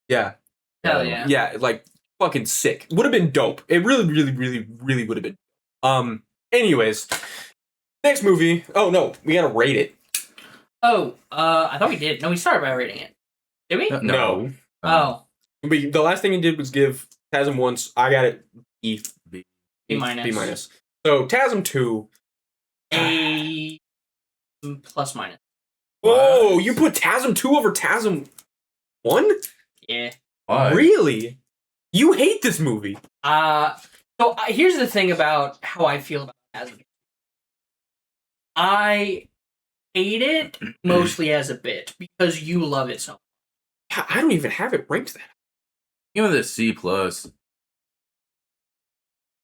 Yeah. Hell yeah. Yeah, like fucking sick. Would have been dope. It really would have been. Anyways, next movie. Oh no, we gotta rate it. Oh, I thought we did. No, we started by rating it. Did we? No. Oh, But the last thing he did was give TASM once. I got it E. B. B minus. B minus. So TASM 2. A plus minus. Whoa, you put TASM 2 over TASM 1? Yeah. Why? Really? You hate this movie. So here's the thing about how I feel about Asmodee. I hate it mostly as a bit because you love it so much. I don't even have it ranked that. Give it a C plus.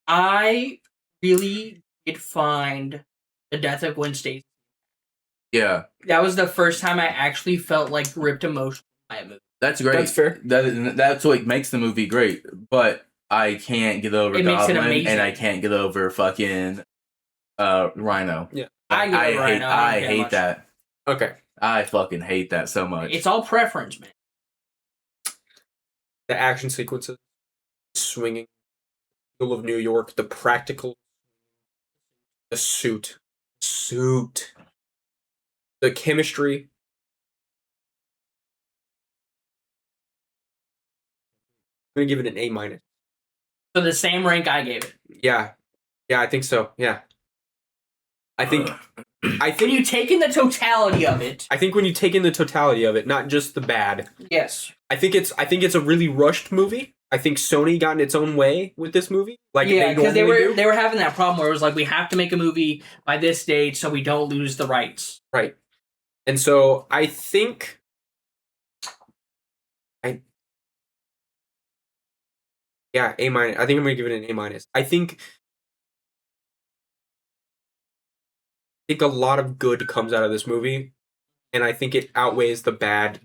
I really did find the death of Gwen Stacy. Yeah, That was the first time I actually felt like gripped emotionally by a movie. that's great. That's fair. That's what makes the movie great. But I can't get over It makes it Goblin, amazing. and I can't get over fucking Rhino. Yeah. I get it, Rhino. I I don't care hate much. that. Okay. I fucking hate that so much. It's all preference, man. The action sequences, swinging, middle of New York, the practical, the suit, the chemistry. I'm gonna give it an A minus. So the same rank I gave it. Yeah, I think so. Yeah, I think When you take in the totality of it, when you take in the totality of it, not just the bad, yes. I think it's a really rushed movie. I think Sony got in its own way with this movie. Like Yeah, because they normally were do. they were having that problem where it was like we have to make a movie by this date so we don't lose the rights. Right. And so I think A minus. I think I'm gonna give it an A minus. I think a lot of good comes out of this movie, and I think it outweighs the bad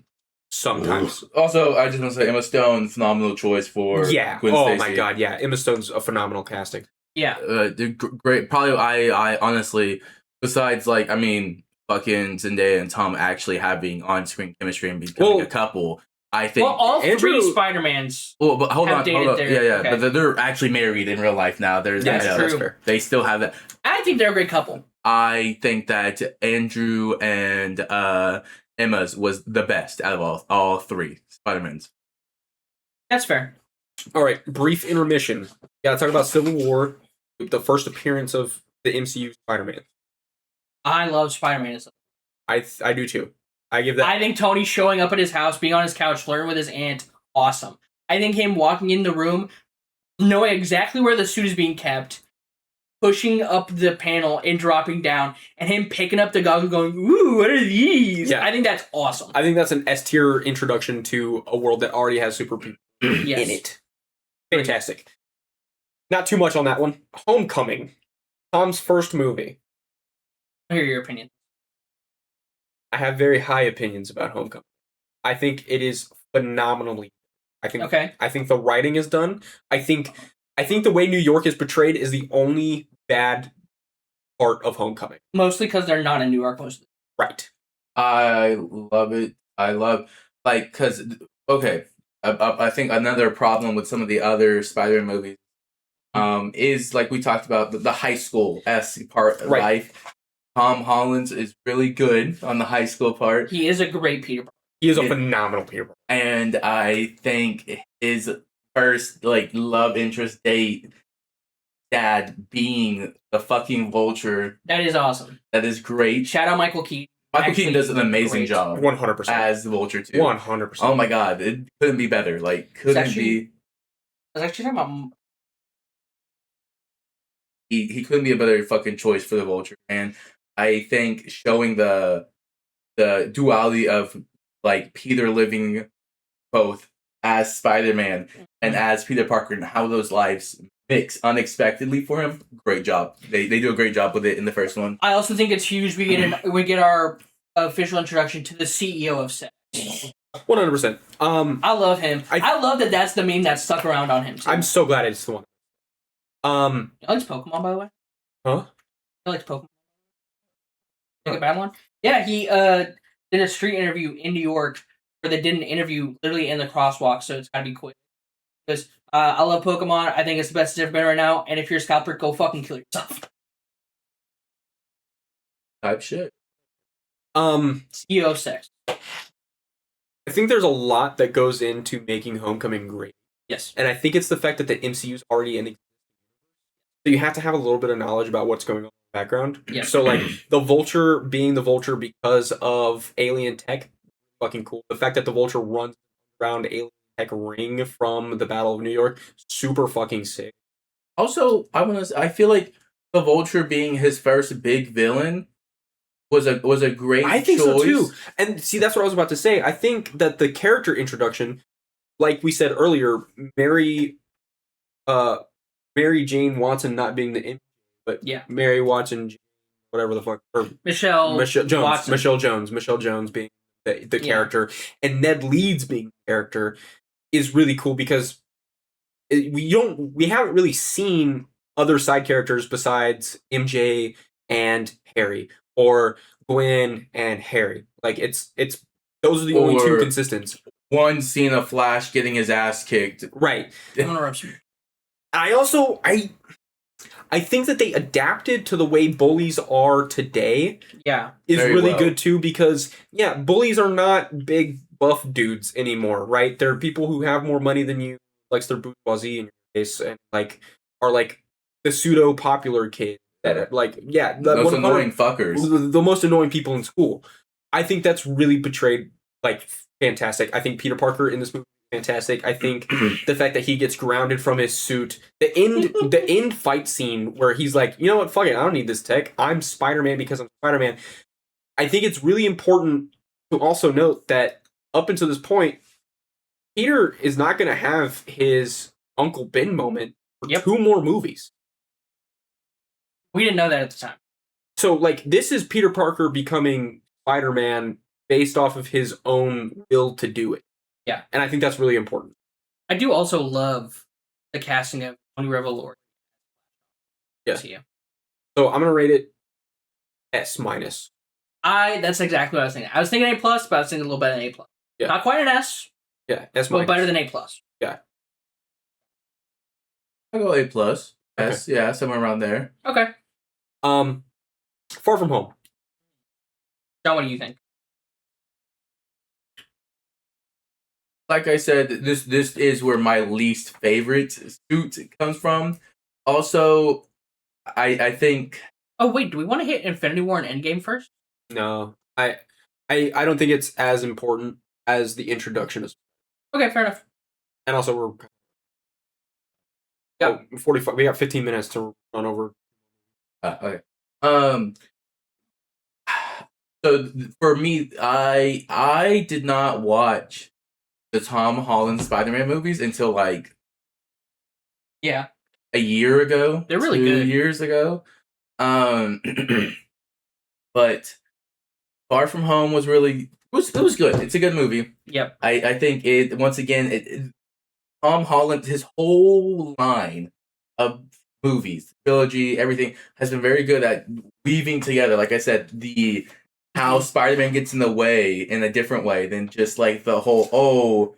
sometimes. Also, I just want to say Emma Stone, phenomenal choice for Yeah. Gwen Oh Stacy. my god, yeah. Emma Stone's a phenomenal casting. Yeah. Great. Probably, I honestly, besides like, I mean, fucking Zendaya and Tom actually having on-screen chemistry and becoming Well- a couple. I think. Well, all Andrew- three Spider-Mans. Well, but hold have on. dated their- Yeah, okay. but they're actually married in real life now. There's That's you know, true. fair. They still have that. I think they're a great couple. I think that Andrew and Emma's was the best out of all three Spider-Mans. That's fair. All right, brief intermission. Gotta talk about Civil War, the first appearance of the MCU Spider-Man. I love Spider-Man. I do too. I give that. I think Tony showing up at his house, being on his couch, flirting with his aunt, awesome. I think him walking in the room, knowing exactly where the suit is being kept, pushing up the panel and dropping down, and him picking up the goggles going, ooh, what are these? Yeah. I think that's awesome. I think that's an S tier introduction to a world that already has super people Yes. in it. Fantastic. Not too much on that one. Homecoming, Tom's first movie. I hear your opinion. I have very high opinions about Homecoming. I think it is phenomenally. I think Okay. I think the writing is done. I think the way New York is portrayed is the only bad part of Homecoming. Mostly because they're not in New York most of Right. I love it. I love because okay. I think another problem with some of the other Spider-Man movies is like we talked about the high school-esque part of Right. life. Tom Holland is really good on the high school part. He is a great Peter Parker. He is a Yeah. phenomenal Peter Parker. And I think his first like love interest date dad being the fucking Vulture, That is awesome. that is great. Shout out Michael Keaton. Michael Actually, Keaton does an amazing great. job 100%. as the Vulture too. 100%. Oh my god, it couldn't be better. Like couldn't actually- be I was actually talking about he couldn't be a better fucking choice for the Vulture. And I think showing the duality of like Peter living both as Spider-Man and as Peter Parker and how those lives mix unexpectedly for him. Great job. They do a great job with it in the first one. I also think it's huge. We get our official introduction to the CEO of Sex. 100%. I love him. I- I love that that's the meme that stuck around on him too. I'm so glad it's the one. He likes Pokemon, by the way. Huh? He likes Pokemon. Like a bad one? Yeah, he did a street interview in New York where they did an interview literally in the crosswalk, so it's gotta be quick. Because I love Pokemon. I think it's the best it's ever been right now. And if you're a scalper, go fucking kill yourself. Type shit. CEO of Sex. I think there's a lot that goes into making Homecoming great. Yes. And I think it's the fact that the MCU's already in the so you have to have a little bit of knowledge about what's going on in the background. Yes. So like the Vulture being the Vulture because of alien tech, fucking cool. The fact that the Vulture runs around alien tech ring from the Battle of New York, super fucking sick. Also, I feel like the Vulture being his first big villain was a great I think choice. so too. And see, that's what I was about to say. I think that the character introduction, like we said earlier, Mary Jane Watson not being the but Yeah. Mary Watson, whatever the fuck, or Michelle Jones, Watson. Michelle Jones being the Yeah. character, and Ned Leeds being the character is really cool because we haven't really seen other side characters besides MJ and Harry or Gwen and Harry. Like it's those are the only two Or- consistents, One scene of Flash getting his ass kicked. right? I'm gonna rub some. I think that they adapted to the way bullies are today Yeah. is Very really well. good too because yeah, bullies are not big buff dudes anymore, right? They're people who have more money than you, likes their bourgeoisie in your face, and like are like the pseudo popular kids that are, like Those 100 annoying fuckers. the most annoying people in school. I think that's really portrayed like fantastic. I think Peter Parker in this movie is fantastic. I think the fact that he gets grounded from his suit, the end fight scene where he's like, you know what, fuck it, I don't need this tech. I'm Spider-Man because I'm Spider-Man. I think it's really important to also note that up until this point, Peter is not going to have his Uncle Ben moment for Yep. 2 more movies. We didn't know that at the time. So, like, this is Peter Parker becoming Spider-Man based off of his own will to do it. Yeah. And I think that's really important. I do also love the casting of Tony Revolori. Yeah. See you. So, I'm going to rate it S-. That's exactly what I was thinking. I was thinking A+, but I was thinking a little better than A+. Yeah. Not quite an S, Yeah, that's but mine. better than A+. I'll go A+. Yes, yeah, somewhere around there. Okay. Far From Home. John, what do you think? Like I said, this is where my least favorite suit comes from. Also, I think Oh, wait, do we want to hit Infinity War and Endgame first? No, I don't think it's as important as the introduction is. Okay, fair enough. And also, we're 45. We got 15 minutes to run over. okay. So for me, I did not watch the Tom Holland Spider-Man movies until like Yeah. a year ago. They're really 2 good. years ago. But Far From Home was really it was good. It's a good movie. Yep. I think it once again Tom Holland, his whole line of movies, trilogy, everything has been very good at weaving together. Like I said, the how Spider-Man gets in the way in a different way than just like the whole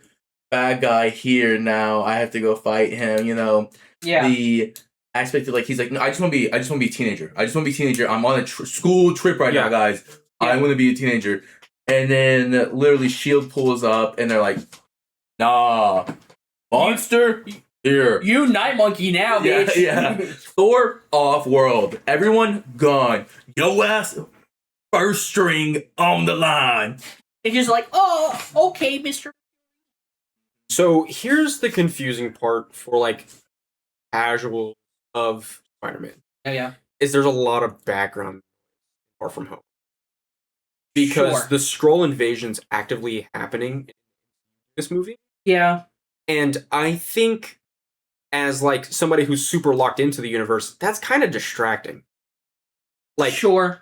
bad guy here now I have to go fight him. You know, Yeah. the aspect of like he's like no, I just want to be a teenager. I just want to be a teenager. I'm on a school trip right now, guys. I want to be a teenager. And then literally Shield pulls up and they're like, nah, monster here. You Night Monkey now, Yeah, bitch. yeah. Thor off world. Everyone gone. Yo ass first string on the line. It's just like, oh, okay, Mr. So here's the confusing part for like casual of Spider-Man. Oh, yeah. Is there's a lot of background Far From Home. Because Sure. the Skrull invasion's actively happening in this movie. Yeah. And I think as like somebody who's super locked into the universe, that's kind of distracting. Like Sure.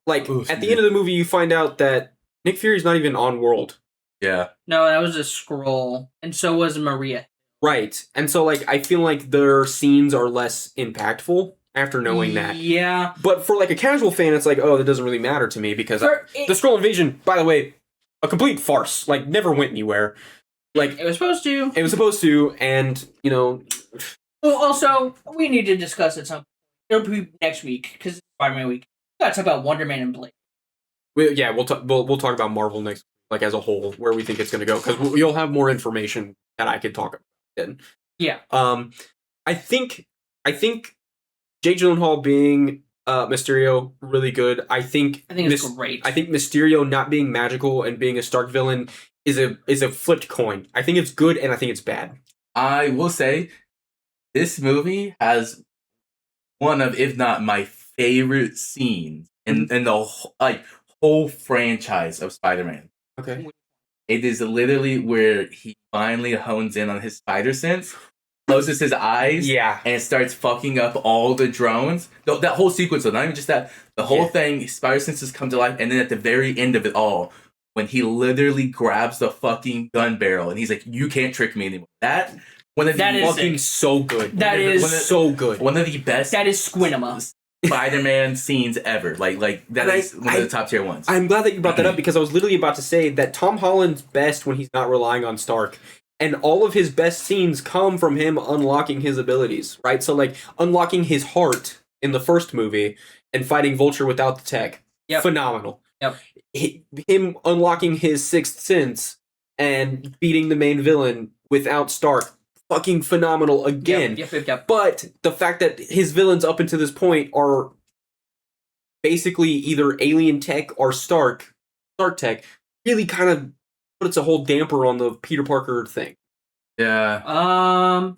like Ooh, at the end of the movie you find out that Nick Fury's not even on world. Yeah. No, that was a scroll. And so was Maria. Right. And so like I feel like their scenes are less impactful after knowing that. Yeah. But for like a casual fan, it's like, oh, that doesn't really matter to me because the Skrull invasion, by the way, a complete farce. Like never went anywhere. Like it was supposed to. it was supposed to, and you know. Well, also, we need to discuss it some. It'll be next week because it's Spider-Man week. We gotta talk about Wonder Man and Blade. We'll talk about Marvel next, like as a whole, where we think it's going to go, because you'll have more information that I could talk about. Then. Yeah. I think Jake Gyllenhaal being Mysterio really good. I think it's great. I think Mysterio not being magical and being a Stark villain is a flipped coin. I think it's good and I think it's bad. I will say this movie has one of, if not my favorite scenes in the whole franchise of Spider-Man. Okay. It is literally where he finally hones in on his spider sense, closes his eyes, Yeah. and starts fucking up all the drones. That whole sequence, though, not even just that, the whole thing, spider senses come to life, and then at the very end of it all, when he literally grabs the fucking gun barrel and he's like, "You can't trick me anymore." That is fucking so good. That is so good. One of the best. That is Squinema. Spider-Man scenes ever. Like that is one of the top tier ones. I'm glad that you brought that up because I was literally about to say that Tom Holland's best when he's not relying on Stark. And all of his best scenes come from him unlocking his abilities, right? So like unlocking his heart in the first movie and fighting Vulture without the tech. Yep. Phenomenal. Yep. Him unlocking his sixth sense and beating the main villain without Stark. Fucking phenomenal again. Yep. But the fact that his villains up until this point are basically either alien tech or Stark tech really kind of puts a whole damper on the Peter Parker thing. Yeah.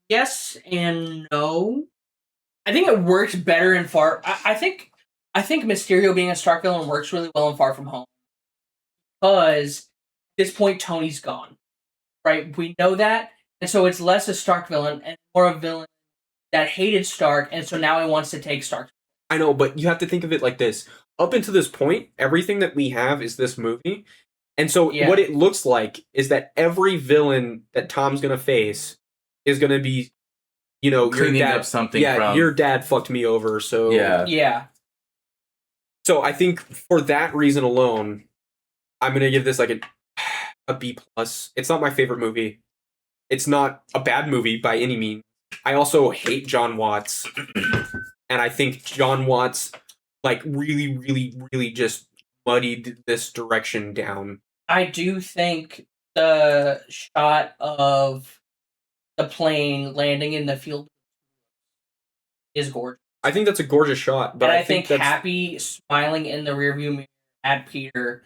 Yes and no. I think it works better in Far. I think Mysterio being a Stark villain works really well in Far From Home because at this point Tony's gone, right? We know that. And so it's less a Stark villain and more a villain that hated Stark, and so now he wants to take Stark. I know, but you have to think of it like this. Up until this point, everything that we have is this movie. And so what it looks like is that every villain that Tom's going to face is going to be, you know, cleaning your dad, up something yeah, from... your dad fucked me over, so... Yeah. Yeah. So I think for that reason alone, I'm gonna give this like a B plus. It's not my favorite movie. It's not a bad movie by any means. I also hate John Watts, and I think John Watts like really, really, really just muddied this direction down. I do think the shot of the plane landing in the field is gorgeous. I think that's a gorgeous shot, but And I think think that's Happy smiling in the rearview mirror at Peter,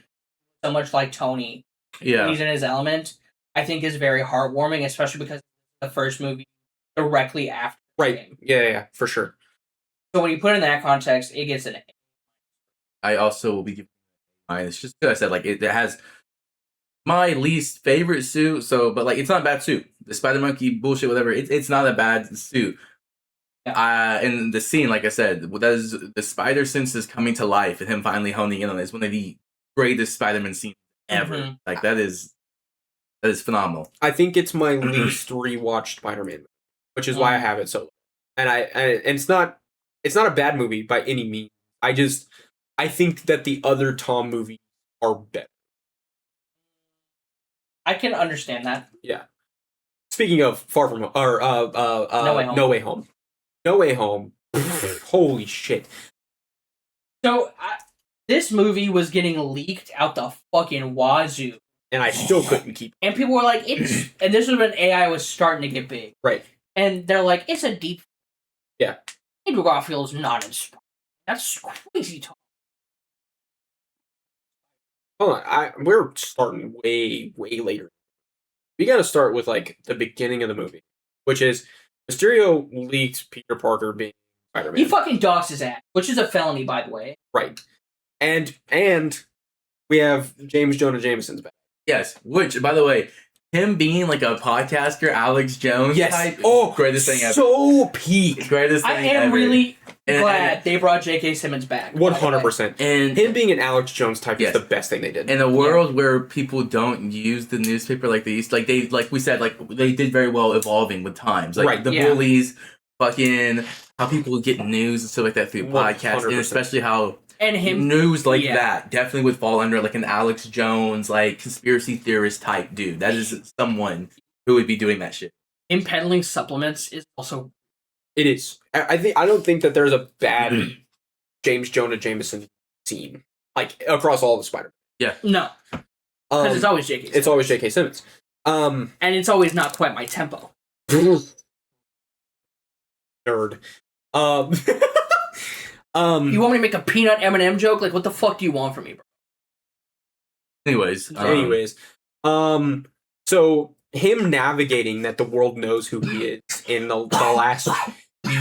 so much like Tony, when Yeah. he's in his element, I think is very heartwarming, especially because the first movie directly after the right. game. Yeah, for sure. So when you put it in that context, it gets an A. I also will be giving mine. It's just because I said like it has my least favorite suit. So, but like it's not a bad suit. The Spider Monkey bullshit, whatever. It's not a bad suit. And the scene, like I said, that is the spider sense is coming to life, and him finally honing in on it is one of the greatest Spider-Man scenes ever. Mhm. Like that is phenomenal. I think it's my least rewatched Spider-Man, which is why I have it so low. And and it's not a bad movie by any means. I think that the other Tom movies are better. I can understand that. Speaking of Far From Home, or No Way Home. No Way Home. No Way Home. Holy shit. So this movie was getting leaked out the fucking wazoo. And I still couldn't keep And people were like, it's... And this was when AI was starting to get big. right. And they're like, it's a deep... Yeah. Andrew Garfield's not inspired. That's crazy talk. Hold on, we're starting way, way later. We gotta start with like the beginning of the movie, which is Mysterio leaked Peter Parker being Spider-Man. He fucking doxed his ass, which is a felony, by the way. Right. And we have James Jonah Jameson's back. Yes, which by the way, him being like a podcaster, Alex Jones type, greatest thing ever. So peak. Greatest I thing am ever. really And- glad they brought J.K. Simmons back. 100%. And Him being an Alex Jones type Yes. is the best thing they did. in a world where people don't use the newspaper like they used, like we said, like they did very well evolving with times. Like Right, the yeah. bullies, fucking how people get news and stuff like that through podcasts, and 100%. especially how And him... news like yeah. that definitely would fall under like an Alex Jones, like conspiracy theorist type dude. That is someone who would be doing that shit. Him peddling supplements is also... It is. I don't think that there's a bad James Jonah Jameson scene like across all the Spider. No, because it's always J.K. Simmons. It's always J.K. Simmons. And it's always not quite my tempo. Nerd. You want me to make a peanut M&M joke? Like, what the fuck do you want from me, bro? Anyways, so him navigating that the world knows who he is in the last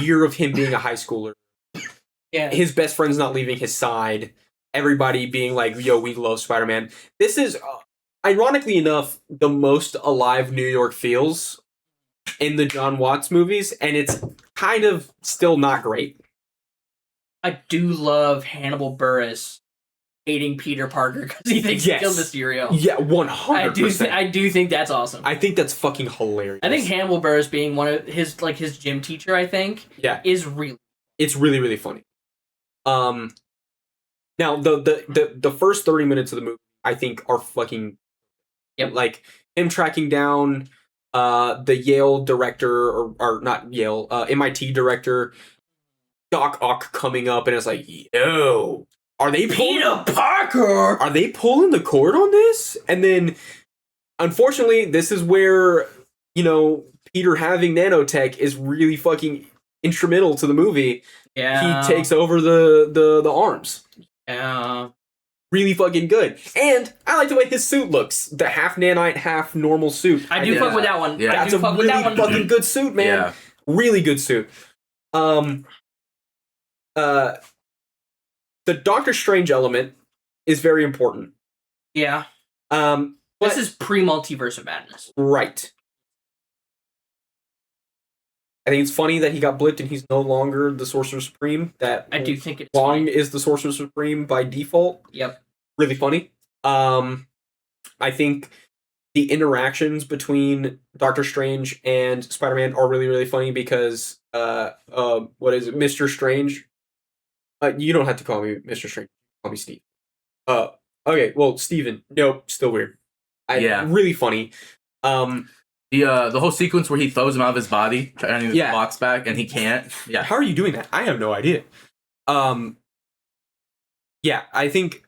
year of him being a high schooler, Yeah. his best friend's not leaving his side, everybody being like, yo, we love Spider-Man. This is, ironically enough, the most alive New York feels in the John Watts movies, and it's kind of still not great. I do love Hannibal Buress hating Peter Parker because he thinks Yes. he killed Mysterio. Yeah, 100%. I do think that's awesome. I think that's fucking hilarious. I think Hannibal Buress being one of his gym teacher, I think, yeah, is real. it's really, really funny. Now the first 30 minutes of the movie, I think, are fucking like him tracking down the Yale director or not Yale, MIT director, Doc Ock coming up, and it's like, yo, are they Parker. are they pulling the cord on this? And then, unfortunately, this is where, you know, Peter having nanotech is really fucking instrumental to the movie. Yeah. He takes over the arms. Yeah. Really fucking good. And I like the way his suit looks. The half nanite, half normal suit. I do fuck with that one. Yeah. I That's do a fuck with really that one. fucking good suit, man. yeah, Really good suit. The Doctor Strange element is very important. Yeah. But- This is pre-multiverse of madness. Right. I think it's funny that he got blipped and he's no longer the Sorcerer Supreme. That I do think it's Wong fine. is the Sorcerer Supreme by default. Yep. Really funny. I think the interactions between Doctor Strange and Spider-Man are really, really funny because what is it, Mr. Strange? You don't have to call me Mr. Strange. call me Steve. Okay, well, Steven. Nope, still weird. Yeah. Really funny. The whole sequence where he throws him out of his body, trying to get Yeah. the box back, and he can't. Yeah. How are you doing that? I have no idea. Yeah, I think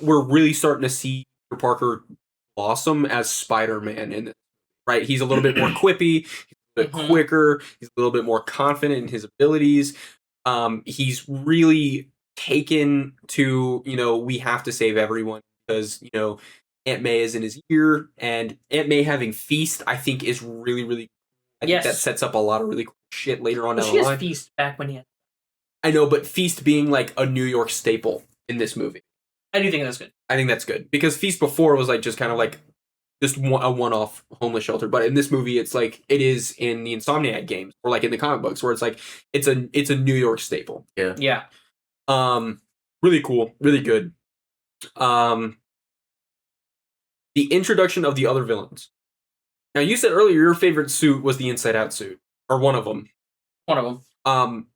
we're really starting to see Peter Parker blossom as Spider-Man in this, right? He's a little bit more quippy, he's a bit Mhm. quicker, he's a little bit more confident in his abilities. He's really taken to, we have to save everyone because, Aunt May is in his ear, and Aunt May having Feast, I think, is really, really. I Yes. think that sets up a lot of really cool shit later on Well, down she the has line. Feast back when he had. I know, but Feast being like a New York staple in this movie, I do think that's good. I think that's good because Feast before was like just kind of like just a one-off homeless shelter, but in this movie, it's like it is in the Insomniac games or like in the comic books, where it's like it's a New York staple. Yeah. Really cool, really good. The introduction of the other villains. Now, you said earlier your favorite suit was the Inside Out suit, or one of them. One of them.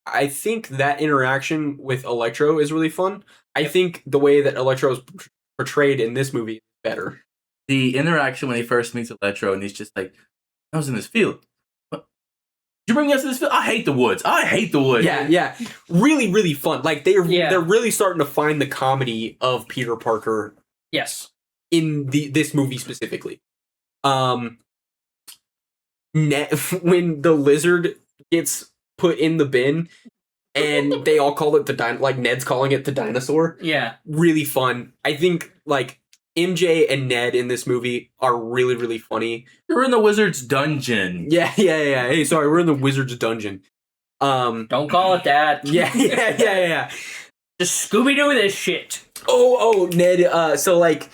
I think that interaction with Electro is really fun. I think the way that Electro is portrayed in this movie is better. The interaction when he first meets Electro, and he's just like, I was in this field. What? You bring us to this field? I hate the woods. Yeah. Really, really fun. Like Yeah. they're really starting to find the comedy of Peter Parker Yes. in this movie specifically. When the lizard gets put in the bin and they all call it like Ned's calling it the dinosaur. Yeah. Really fun. I think like MJ and Ned in this movie are really, really funny. You're in the wizard's dungeon. Yeah. Hey, sorry, we're in the wizard's dungeon. Don't call it that. Yeah. Just Scooby Doo this shit. Oh, Ned. So like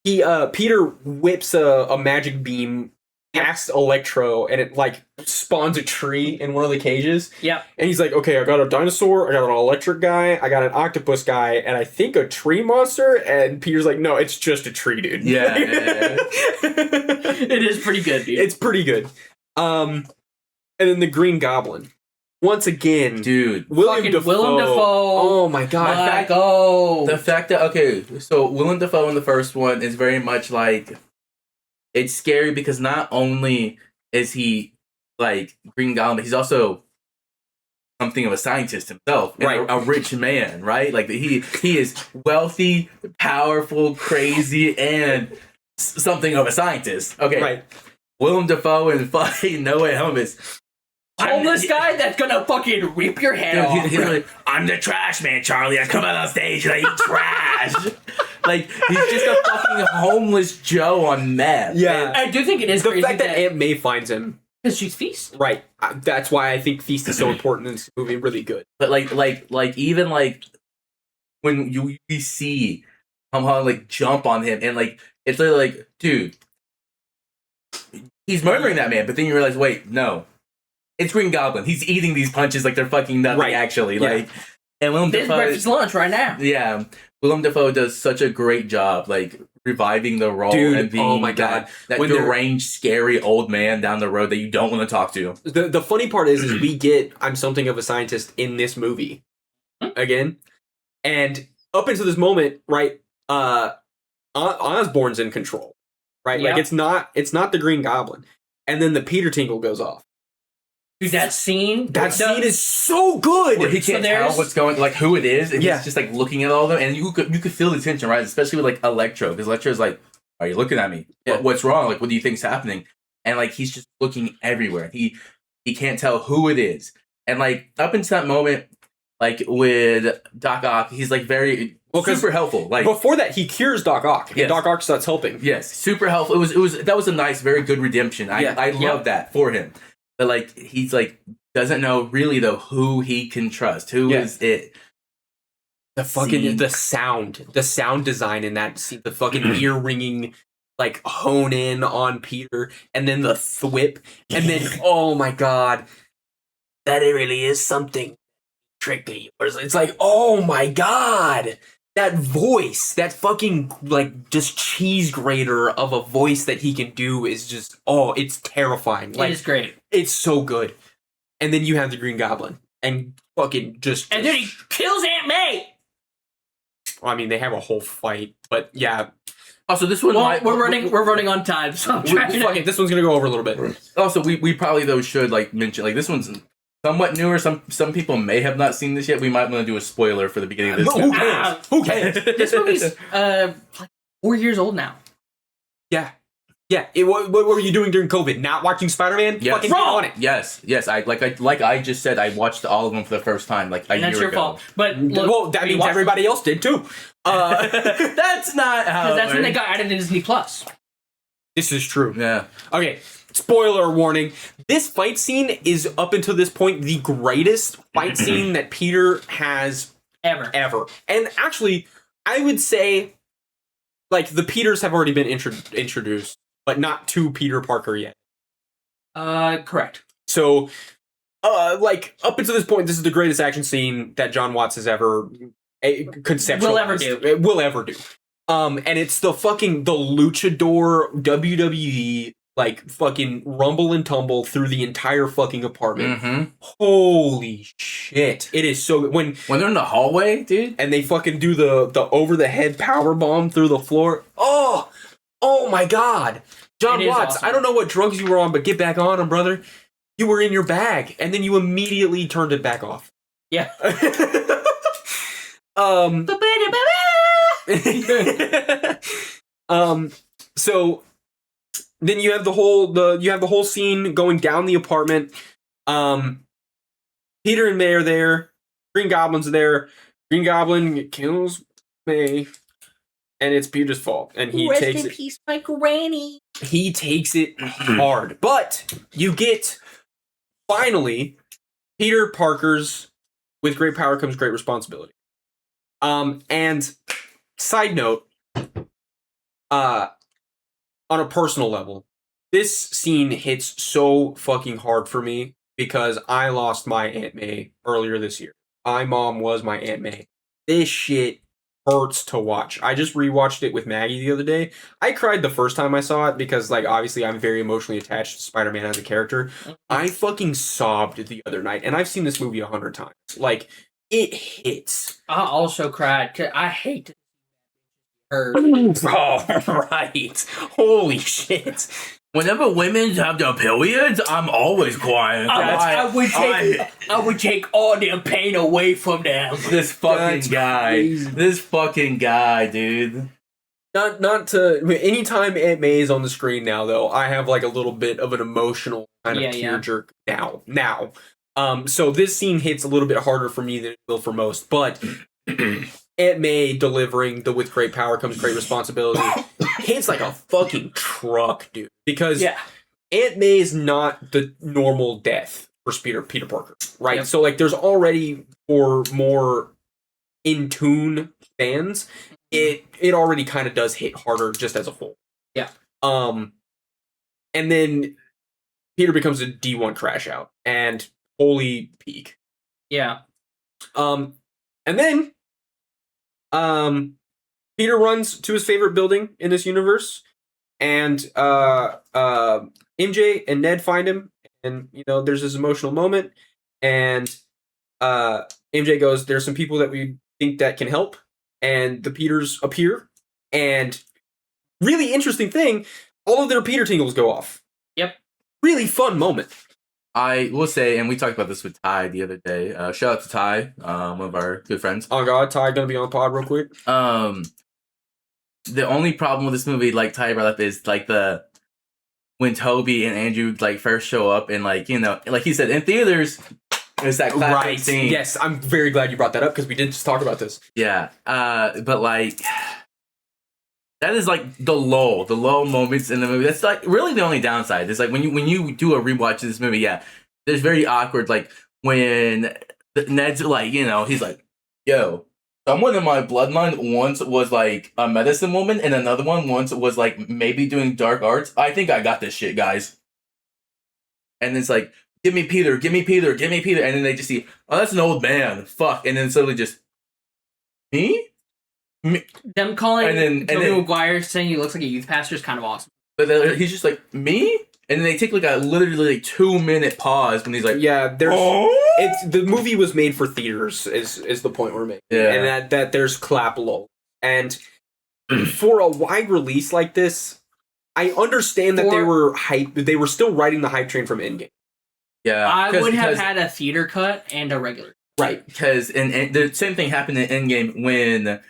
Peter whips a magic beam past Electro, and it like spawns a tree in one of the cages. Yep. And he's like, okay, I got a dinosaur, I got an electric guy, I got an octopus guy, and I think a tree monster. And Peter's like, no, it's just a tree, dude. Yeah. It is pretty good, dude. It's pretty good. And then the Green Goblin. Once again, Dude. Fucking Willem Dafoe. Oh my god. The fact that, okay, so Willem Dafoe in the first one is very much like, it's scary because not only is he like Green Goblin, but he's also something of a scientist himself, and Right. a rich man, right? Like he is wealthy, powerful, crazy, and something of a scientist. Okay, Right. Willem Dafoe and fucking No Way Home is homeless guy that's gonna fucking rip your head Dude, off. he's like, I'm the trash man, Charlie. I come out on stage and I eat trash. Like, he's just a fucking homeless Joe on meth. Yeah. I do think it is The crazy fact that Aunt May finds him. because she's Feast. Right. That's why I think Feast is so important in this movie. Really good. But like even like when you see Tom Holland like jump on him and like it's literally like, dude, he's murdering that man. But then you realize, wait, no, it's Green Goblin. He's eating these punches like they're fucking nothing. Right. Actually, Yeah. like, and Willem This Dafoe. breakfast lunch right now. Yeah, Willem Dafoe does such a great job, like reviving the role Dude, and being oh my God. that When they're- deranged, scary old man down the road that you don't want to talk to. The funny part is we get I'm something of a scientist in this movie again, and up until this moment, right? Osborn's in control, right? Yeah. Like it's not the Green Goblin, and then the Peter Tinkle goes off. Dude, that scene. That scene is so good. Where he can't tell there's- what's going, like who it is, and Yeah. he's just like looking at all of them, and you could feel the tension, right? Especially with like Electro, because Electro's like, "Are you looking at me? Yeah. What's wrong? Like, what do you think's happening?" And like he's just looking everywhere. He can't tell who it is, and like up until that moment, like with Doc Ock, he's like very Well, 'cause super helpful. Like Before that, he cures Doc Ock, and Yes. Doc Ock starts helping. yes, super helpful. It was that was a nice, very good redemption. Yeah. I love that for him. But like he's like doesn't know really though who he can trust. Who is Yeah. it? The fucking Scene. the sound design in that scene, the fucking ear ringing, like hone in on Peter, and then the thwip, and then oh my god, that it really is something tricky. It's like oh my god, that voice, that fucking like just cheese grater of a voice that he can do is just it's terrifying. It Like is great. it's so good. And then you have the Green Goblin, and fucking just And then he kills Aunt May. I mean, they have a whole fight, but yeah. Also, this one. Well, we're running on time, so I'm trying Fuck to. it, this one's gonna go over a little bit. Also, we probably though should like mention like this one's somewhat newer. Some people may have not seen this yet. We might want to do a spoiler for the beginning of this. Who cares? Who cares? This movie's like 4 years old now. Yeah. What were you doing during COVID? Not watching Spider-Man? Yes. Fucking get on it. Yes. I just said, I watched all of them for the first time like a And that's year your ago. fault. But look, Well, that means everybody else did too. That's not how. because that's when they got added to Disney Plus. This is true. Yeah. Okay, spoiler warning. This fight scene is, up until this point, the greatest fight scene that Peter has ever. And actually, I would say, like, the Peters have already been introduced, but not to Peter Parker yet. Correct. So, like, up until this point, this is the greatest action scene that John Watts has ever conceptualized. Will ever do. And it's the luchador WWE, like, fucking rumble and tumble through the entire fucking apartment. Mm-hmm. Holy shit. It is so good. When they're in the hallway, dude, and they fucking do the over the head power bomb through the floor. Oh my god. John It is Watts, awesome. I don't know what drugs you were on, but get back on them, brother. You were in your bag, and then you immediately turned it back off. Yeah. So then you have the whole scene going down the apartment. Peter and May are there. Green Goblin's there. Green Goblin kills May, and it's Peter's fault, and he takes it. Peace, my granny. He takes it hard, but you get finally Peter Parker's "With great power comes great responsibility." And side note, on a personal level, this scene hits so fucking hard for me because I lost my Aunt May earlier this year. My mom was my Aunt May. This shit hurts to watch. I just rewatched it with Maggie the other day. I cried the first time I saw it because, like, obviously I'm very emotionally attached to Spider-Man as a character. I fucking sobbed the other night, and I've seen this movie 100 times. Like, it hits. I also cried because I hate her. Oh, right. Holy shit. whenever women have their periods, I'm always crying. I would take all their pain away from them. This fucking That's guy. crazy. This fucking guy, dude. Not to anytime Aunt May is on the screen now though, I have like a little bit of an emotional kind of tear jerk now. So this scene hits a little bit harder for me than it will for most, but Aunt May delivering the "with great power comes great responsibility" hits like a fucking truck, dude. Because Aunt May is not the normal death for Peter Parker, right? Yep. So like there's already, for more in tune fans, it already kind of does hit harder just as a whole. Yeah. And then Peter becomes a D1 crash out, and holy peak. Yeah. And then Peter runs to his favorite building in this universe, and MJ and Ned find him, and you know there's this emotional moment, and MJ goes, "There's some people that we think that can help," and the Peters appear, and really interesting thing, all of their Peter tingles go off. Yep. Really fun moment. I will say, and we talked about this with Ty the other day. Shout out to Ty, one of our good friends. Oh god, Ty gonna be on the pod real quick. The only problem with this movie, like Ty brought up, is like when Toby and Andrew like first show up, and like, you know, like he said, in theaters, it's that classic scene. Yes, I'm very glad you brought that up because we did just talk about this. Yeah. But like that is like the lull moments in the movie. That's like really the only downside. It's like when you do a rewatch of this movie, yeah, there's very awkward, like when Ned's like, you know, he's like, yo, someone in my bloodline once was like a medicine woman, and another one once was like maybe doing dark arts. I think I got this shit, guys. And it's like, give me Peter, give me Peter, give me Peter. And then they just see, oh, that's an old man. Fuck. And then suddenly just, me? Them calling And Tobey then- Maguire saying he looks like a youth pastor is kind of awesome. But then he's just like, me? And then they take like a literally like 2-minute pause when he's like, Yeah, there's oh? it's the movie was made for theaters is the point we're making. Yeah. And that there's clap lull. And for a wide release like this, I understand that they were hype. They were still riding the hype train from Endgame. Yeah, I would have had a theater cut and a regular. Right. Because and the same thing happened in Endgame when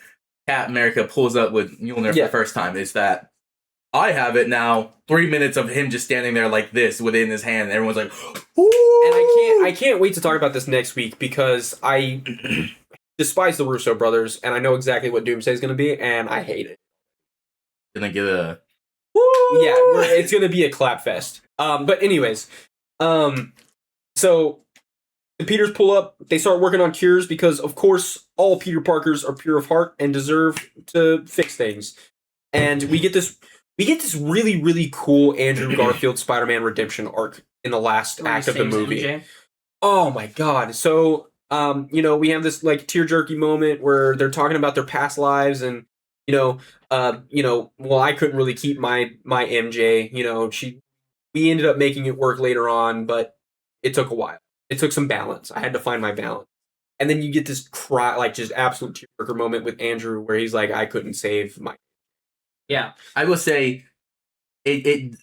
Captain America pulls up with Mjolnir for the first time. Is that I have it now. 3 minutes of him just standing there like this with it in his hand. And everyone's like, ooh! And I can't wait to talk about this next week because I despise the Russo brothers and I know exactly what Doomsday is going to be and I hate it. Gonna get a Yeah, it's going to be a clap fest. But anyways, so the Peters pull up. They start working on cures because, of course, all Peter Parkers are pure of heart and deserve to fix things. And we get this really, really cool Andrew Garfield Spider-Man redemption arc in the last act of the movie. MJ. Oh my god! So, we have this like tear-jerky moment where they're talking about their past lives, and well, I couldn't really keep my MJ. We ended up making it work later on, but it took a while. It took some balance. I had to find my balance. And then you get this cry, like just absolute tearjerker moment with Andrew where he's like, I couldn't save my. Yeah. I will say, it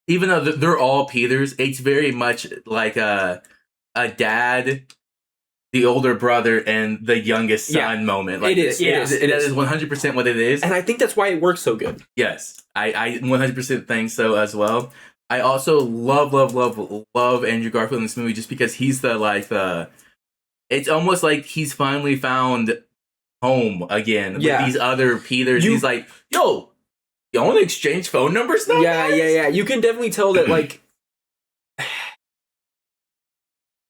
even though they're all Peters, it's very much like a dad, the older brother, and the youngest son moment. Like, it is. It is 100% what it is. And I think that's why it works so good. Yes, I 100% think so as well. I also love Andrew Garfield in this movie just because he's it's almost like he's finally found home again with these other Peters. He's like, yo, you want to exchange phone numbers now? Yeah. You can definitely tell that, like,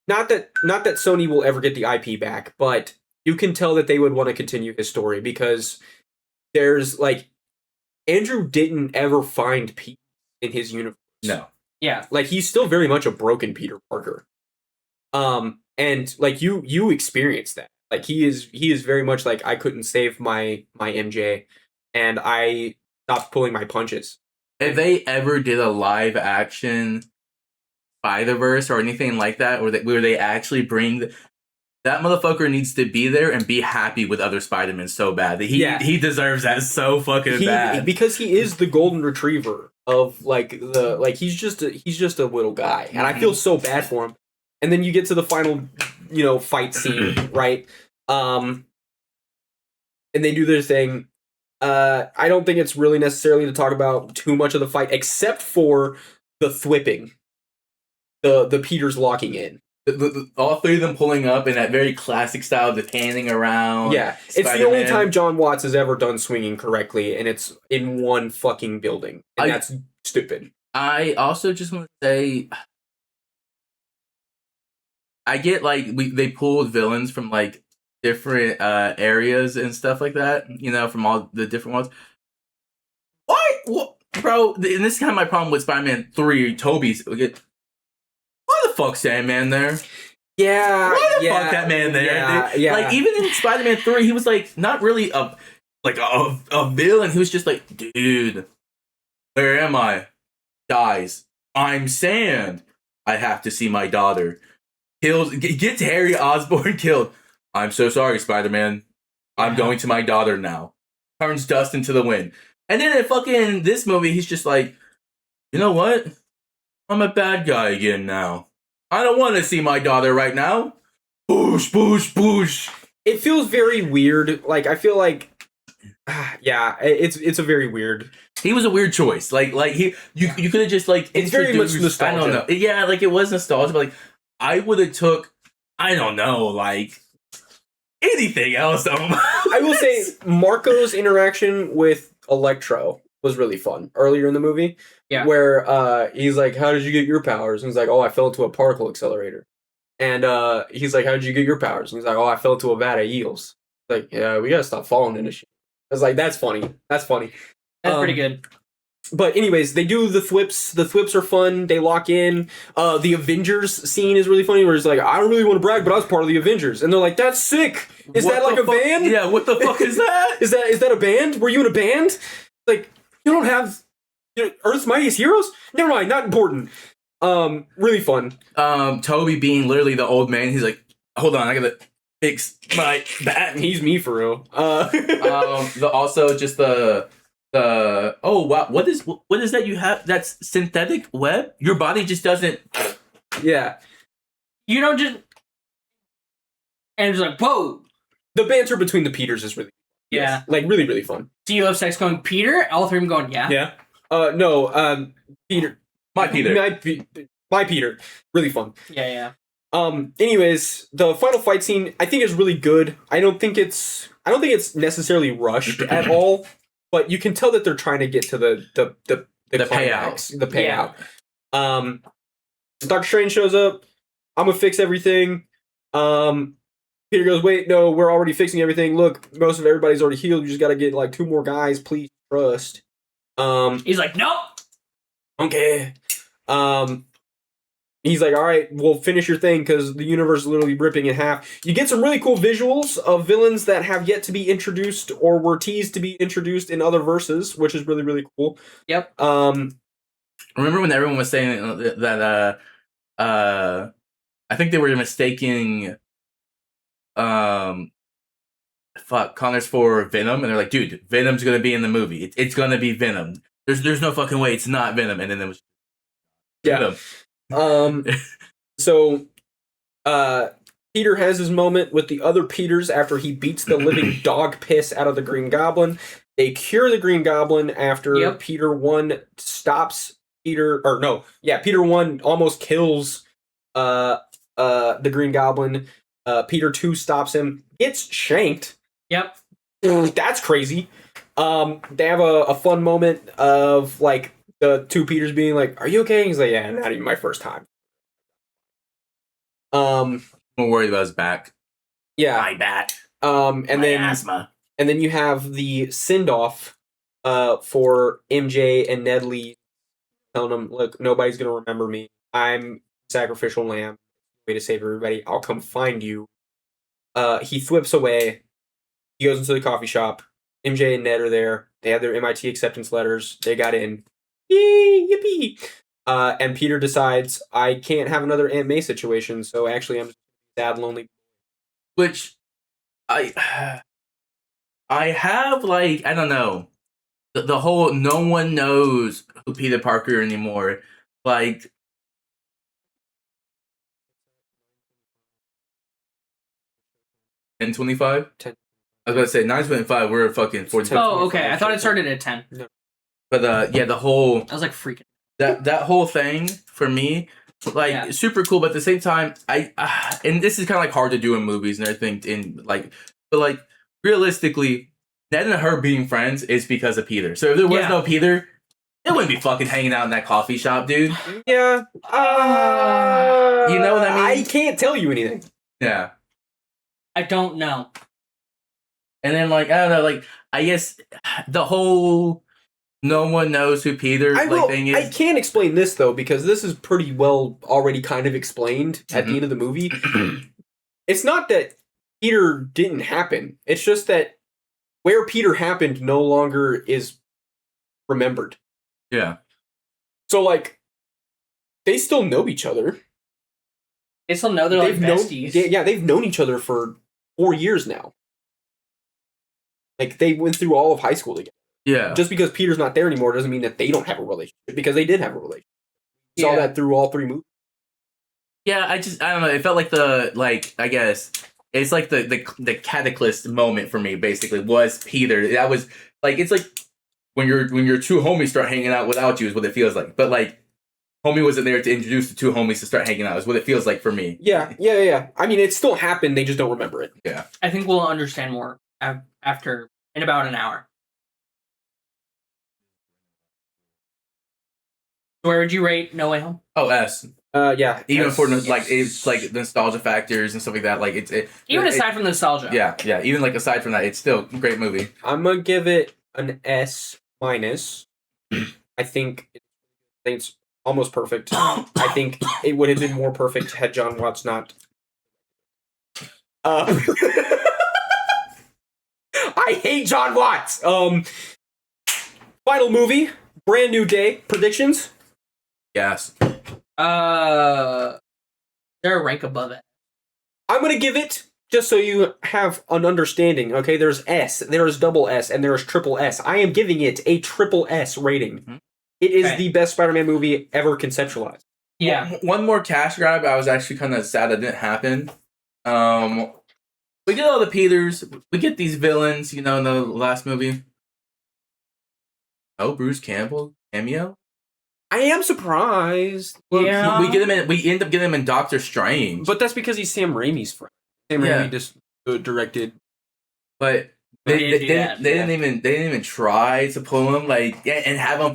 not that Sony will ever get the IP back, but you can tell that they would want to continue his story because there's, like, Andrew didn't ever find Pete in his universe. No. Yeah. Like, he's still very much a broken Peter Parker. And like you experienced that. Like he is very much like I couldn't save my MJ and I stopped pulling my punches. If they ever did a live action Spider-Verse or anything like that, where they actually bring that motherfucker needs to be there and be happy with other Spider-Men so bad that he deserves that so fucking bad because he is the golden retriever of he's just a little guy and I feel so bad for him. And then you get to the final, fight scene, right? And they do their thing. I don't think it's really necessarily to talk about too much of the fight, except for the thwipping, the Peters locking in. All three of them pulling up in that very classic style, the panning around. Yeah, it's the only time John Watts has ever done swinging correctly, and it's in one fucking building, and that's stupid. I also just want to say, I get they pulled villains from different areas and stuff like that, from all the different ones. Why, bro? And this is kind of my problem with Spider-Man 3, Tobey's. Why the fuck Sandman there? Yeah, why the fuck that man there? Yeah. Like even in Spider-Man 3, he was not really a villain. He was just like, dude, where am I? Dies. I'm Sand. I have to see my daughter. Gets Harry Osborn killed. I'm so sorry, Spider-Man. I'm going to my daughter now. Turns dust into the wind. And then in fucking this movie, he's just like, you know what? I'm a bad guy again now. I don't want to see my daughter right now. Boosh, boosh, boosh. It feels very weird. Like, I feel like, it's a very weird. He was a weird choice. You could have just it's very much nostalgia. I don't know. Yeah, it was nostalgia, but I would have took, I don't know, anything else. I will say Marco's interaction with Electro was really fun earlier in the movie. Yeah. Where he's like, how did you get your powers? And he's like, oh, I fell into a particle accelerator. And he's like, how did you get your powers? And he's like, oh, I fell into a vat of eels. Like, yeah, we gotta stop falling into shit. I was like, that's funny. That's funny. That's pretty good. But anyways, they do the thwips. The thwips are fun. They lock in. The Avengers scene is really funny where it's like, I don't really want to brag, but I was part of the Avengers. And they're like, that's sick. Is that like a band? Yeah, what the fuck is that? Is that a band? Were you in a band? Like, you don't have Earth's Mightiest Heroes? Never mind, not important. Really fun. Tobey being literally the old man, he's like, hold on, I gotta fix my bat. He's me for real. Also just the oh wow, what is that you have? That's synthetic web. Your body just doesn't. Yeah. You don't just. And it's like, whoa. The banter between the Peters is really, Yeah. like really, really fun. Do you have sex going, Peter? All three of them going, yeah. Yeah. No. Peter. My Peter. My Peter. Really fun. Yeah. Anyways, the final fight scene I think is really good. I don't think it's necessarily rushed at all, but you can tell that they're trying to get to the climax, payout. the payout. Doctor Strange shows up. I'm gonna fix everything. Peter goes, wait, no, we're already fixing everything. Look, most of everybody's already healed. You just got to get like 2 more guys. Please trust. He's like, nope. Okay. He's like, all right, we'll finish your thing because the universe is literally ripping in half. You get some really cool visuals of villains that have yet to be introduced or were teased to be introduced in other verses, which is really, really cool. Yep. Remember when everyone was saying that I think they were mistaking Connors for Venom, and they're like, dude, Venom's gonna be in the movie. It's gonna be Venom. There's no fucking way it's not Venom. And then it was Venom. So Peter has his moment with the other Peters after he beats the living dog piss out of the Green Goblin. They cure the Green Goblin after Peter 1 stops Peter 1 almost kills the Green Goblin. Peter 2 stops him, gets shanked. Yep. That's crazy. They have a fun moment of like the 2 Peters being like, "Are you okay?" He's like, "Yeah, not even my first time." I'm worried about his back. Yeah. My back. And my then asthma. And then you have the send off for MJ and Ned Lee telling them, "Look, nobody's gonna remember me. I'm sacrificial lamb. Way to save everybody. I'll come find you." He thwips away. He goes into the coffee shop. MJ and Ned are there. They have their MIT acceptance letters. They got in. Yay, yippee! And Peter decides, I can't have another Aunt May situation, so actually I'm sad, lonely. Which I have, like, I don't know. The whole no one knows who Peter Parker anymore. Like, $10.25? 10. I was about to say $9.25. We're fucking 14. Oh, okay. I thought it started at 10. No. But yeah, the whole I was like freaking. that whole thing for me, like super cool. But at the same time, I and this is kind of like hard to do in movies and everything. In like, but like realistically, Ned and her being friends is because of Peter. So if there was no Peter, they wouldn't be fucking hanging out in that coffee shop, dude. Yeah. You know what I mean? I can't tell you anything. Yeah. I don't know. And then, like, I don't know, like, I guess the whole no one knows who Peter thing is. I can't explain this, though, because this is pretty well already kind of explained at the end of the movie. It's not that Peter didn't happen. It's just that where Peter happened no longer is remembered. Yeah. So, like, they still know each other. They still know they're like besties. They've known each other for 4 years now. Like, they went through all of high school together. Yeah. Just because Peter's not there anymore doesn't mean that they don't have a relationship, because they did have a relationship. We saw that through all 3 movies. Yeah, I don't know. It felt like I guess it's like the cataclysm moment for me. Basically, was Peter. That was like, it's like when your 2 homies start hanging out without you is what it feels like. But like, homie wasn't there to introduce the 2 homies to start hanging out. Is what it feels like for me. Yeah. I mean, it still happened. They just don't remember it. Yeah. I think we'll understand more after in about an hour. Where would you rate No Way Home? Oh, S. Yeah. Even for like, it's like nostalgia factors and stuff like that. Like Even aside from the nostalgia. Yeah. Even like aside from that, it's still a great movie. I'm gonna give it an S minus. I think it's almost perfect. I think it would have been more perfect had John Watts not. I hate John Watts. Final movie, Brand New Day. Predictions? Yes. There a rank above it. I'm gonna give it just so you have an understanding, okay, there's S, there's double S, and there's triple S. I am giving it a triple S rating. Mhm. It is Okay. the best Spider-Man movie ever conceptualized. Yeah. One more cash grab. I was actually kind of sad that didn't happen. We get all the Peters. We get these villains, you know, in the last movie. Oh, Bruce Campbell cameo. I am surprised. Yeah. We get him in. We end up getting him in Doctor Strange. But that's because he's Sam Raimi's friend. Sam Yeah. Raimi just directed. But They they, didn't do that, they yeah. didn't even try to pull him and have him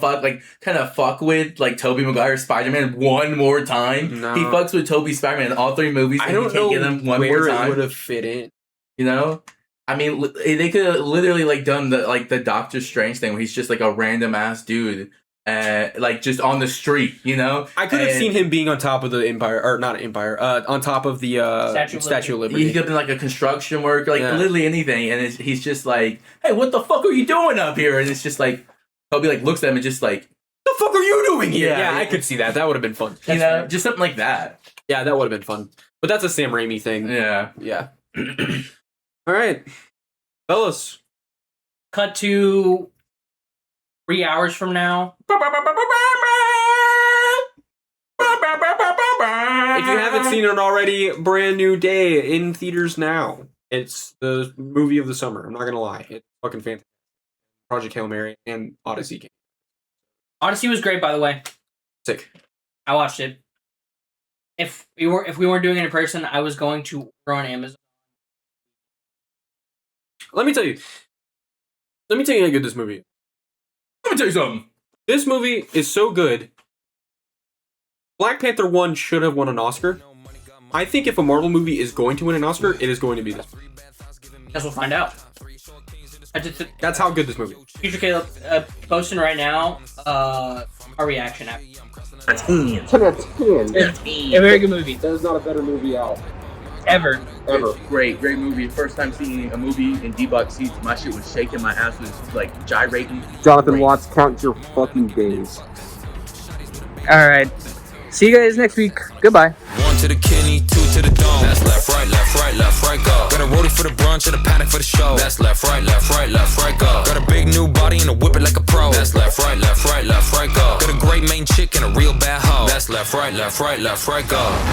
kind of fuck with like Tobey Maguire's Spider-Man one more time. No. He fucks with Tobey Spider-Man in all 3 movies. I And don't he can't know get him one where more it time. would have fit in. You know, I mean, they could have literally like done the Doctor Strange thing where he's just like a random ass dude, like just on the street. You know, I could have And seen him being on top of the Empire, or not Empire, on top of the Statue of Liberty. He could have been like a construction worker, like Yeah. literally anything, and he's just like, "Hey, what the fuck are you doing up here?" And it's just like Toby like looks at him and just like, the fuck are you doing here? Yeah. Yeah, I could see that. That would have been fun. you know, fair. just something like that. Yeah, that would have been fun. But that's a Sam Raimi thing. Yeah. Yeah. All right, fellas. Cut to 3 hours from now. If you haven't seen it already, Brand New Day in theaters now. It's the movie of the summer. I'm not gonna lie, it's fucking fantastic. Project Hail Mary and Odyssey came. Odyssey was great, by the way. Sick. I watched it. If we weren't doing it in person, I was going to order on Amazon. Let me tell you how good this movie is. Let me tell you something. This movie is so good. Black Panther 1 should have won an Oscar. I think if a Marvel movie is going to win an Oscar, it is going to be this. Guess we'll find out. I just That's how good this movie is. Future Caleb posting right now our reaction after. 10 out of 10. A very good movie. That is not a better movie out. Ever. Ever. Great movie. First time seeing a movie in D-Box seats. My shit was shaking. My ass was like gyrating. Jonathan Watts, count your fucking days. All right. See you guys next week. Goodbye. 1 to the kidney, 2 to the dome. That's left, right, go. Got a roadie for the brunch and a paddock for the show. That's left, right, go. Got a big new body and a whip it like a pro. That's left, right, go. Got a great main chick and a real bad hoe. That's left, right, go.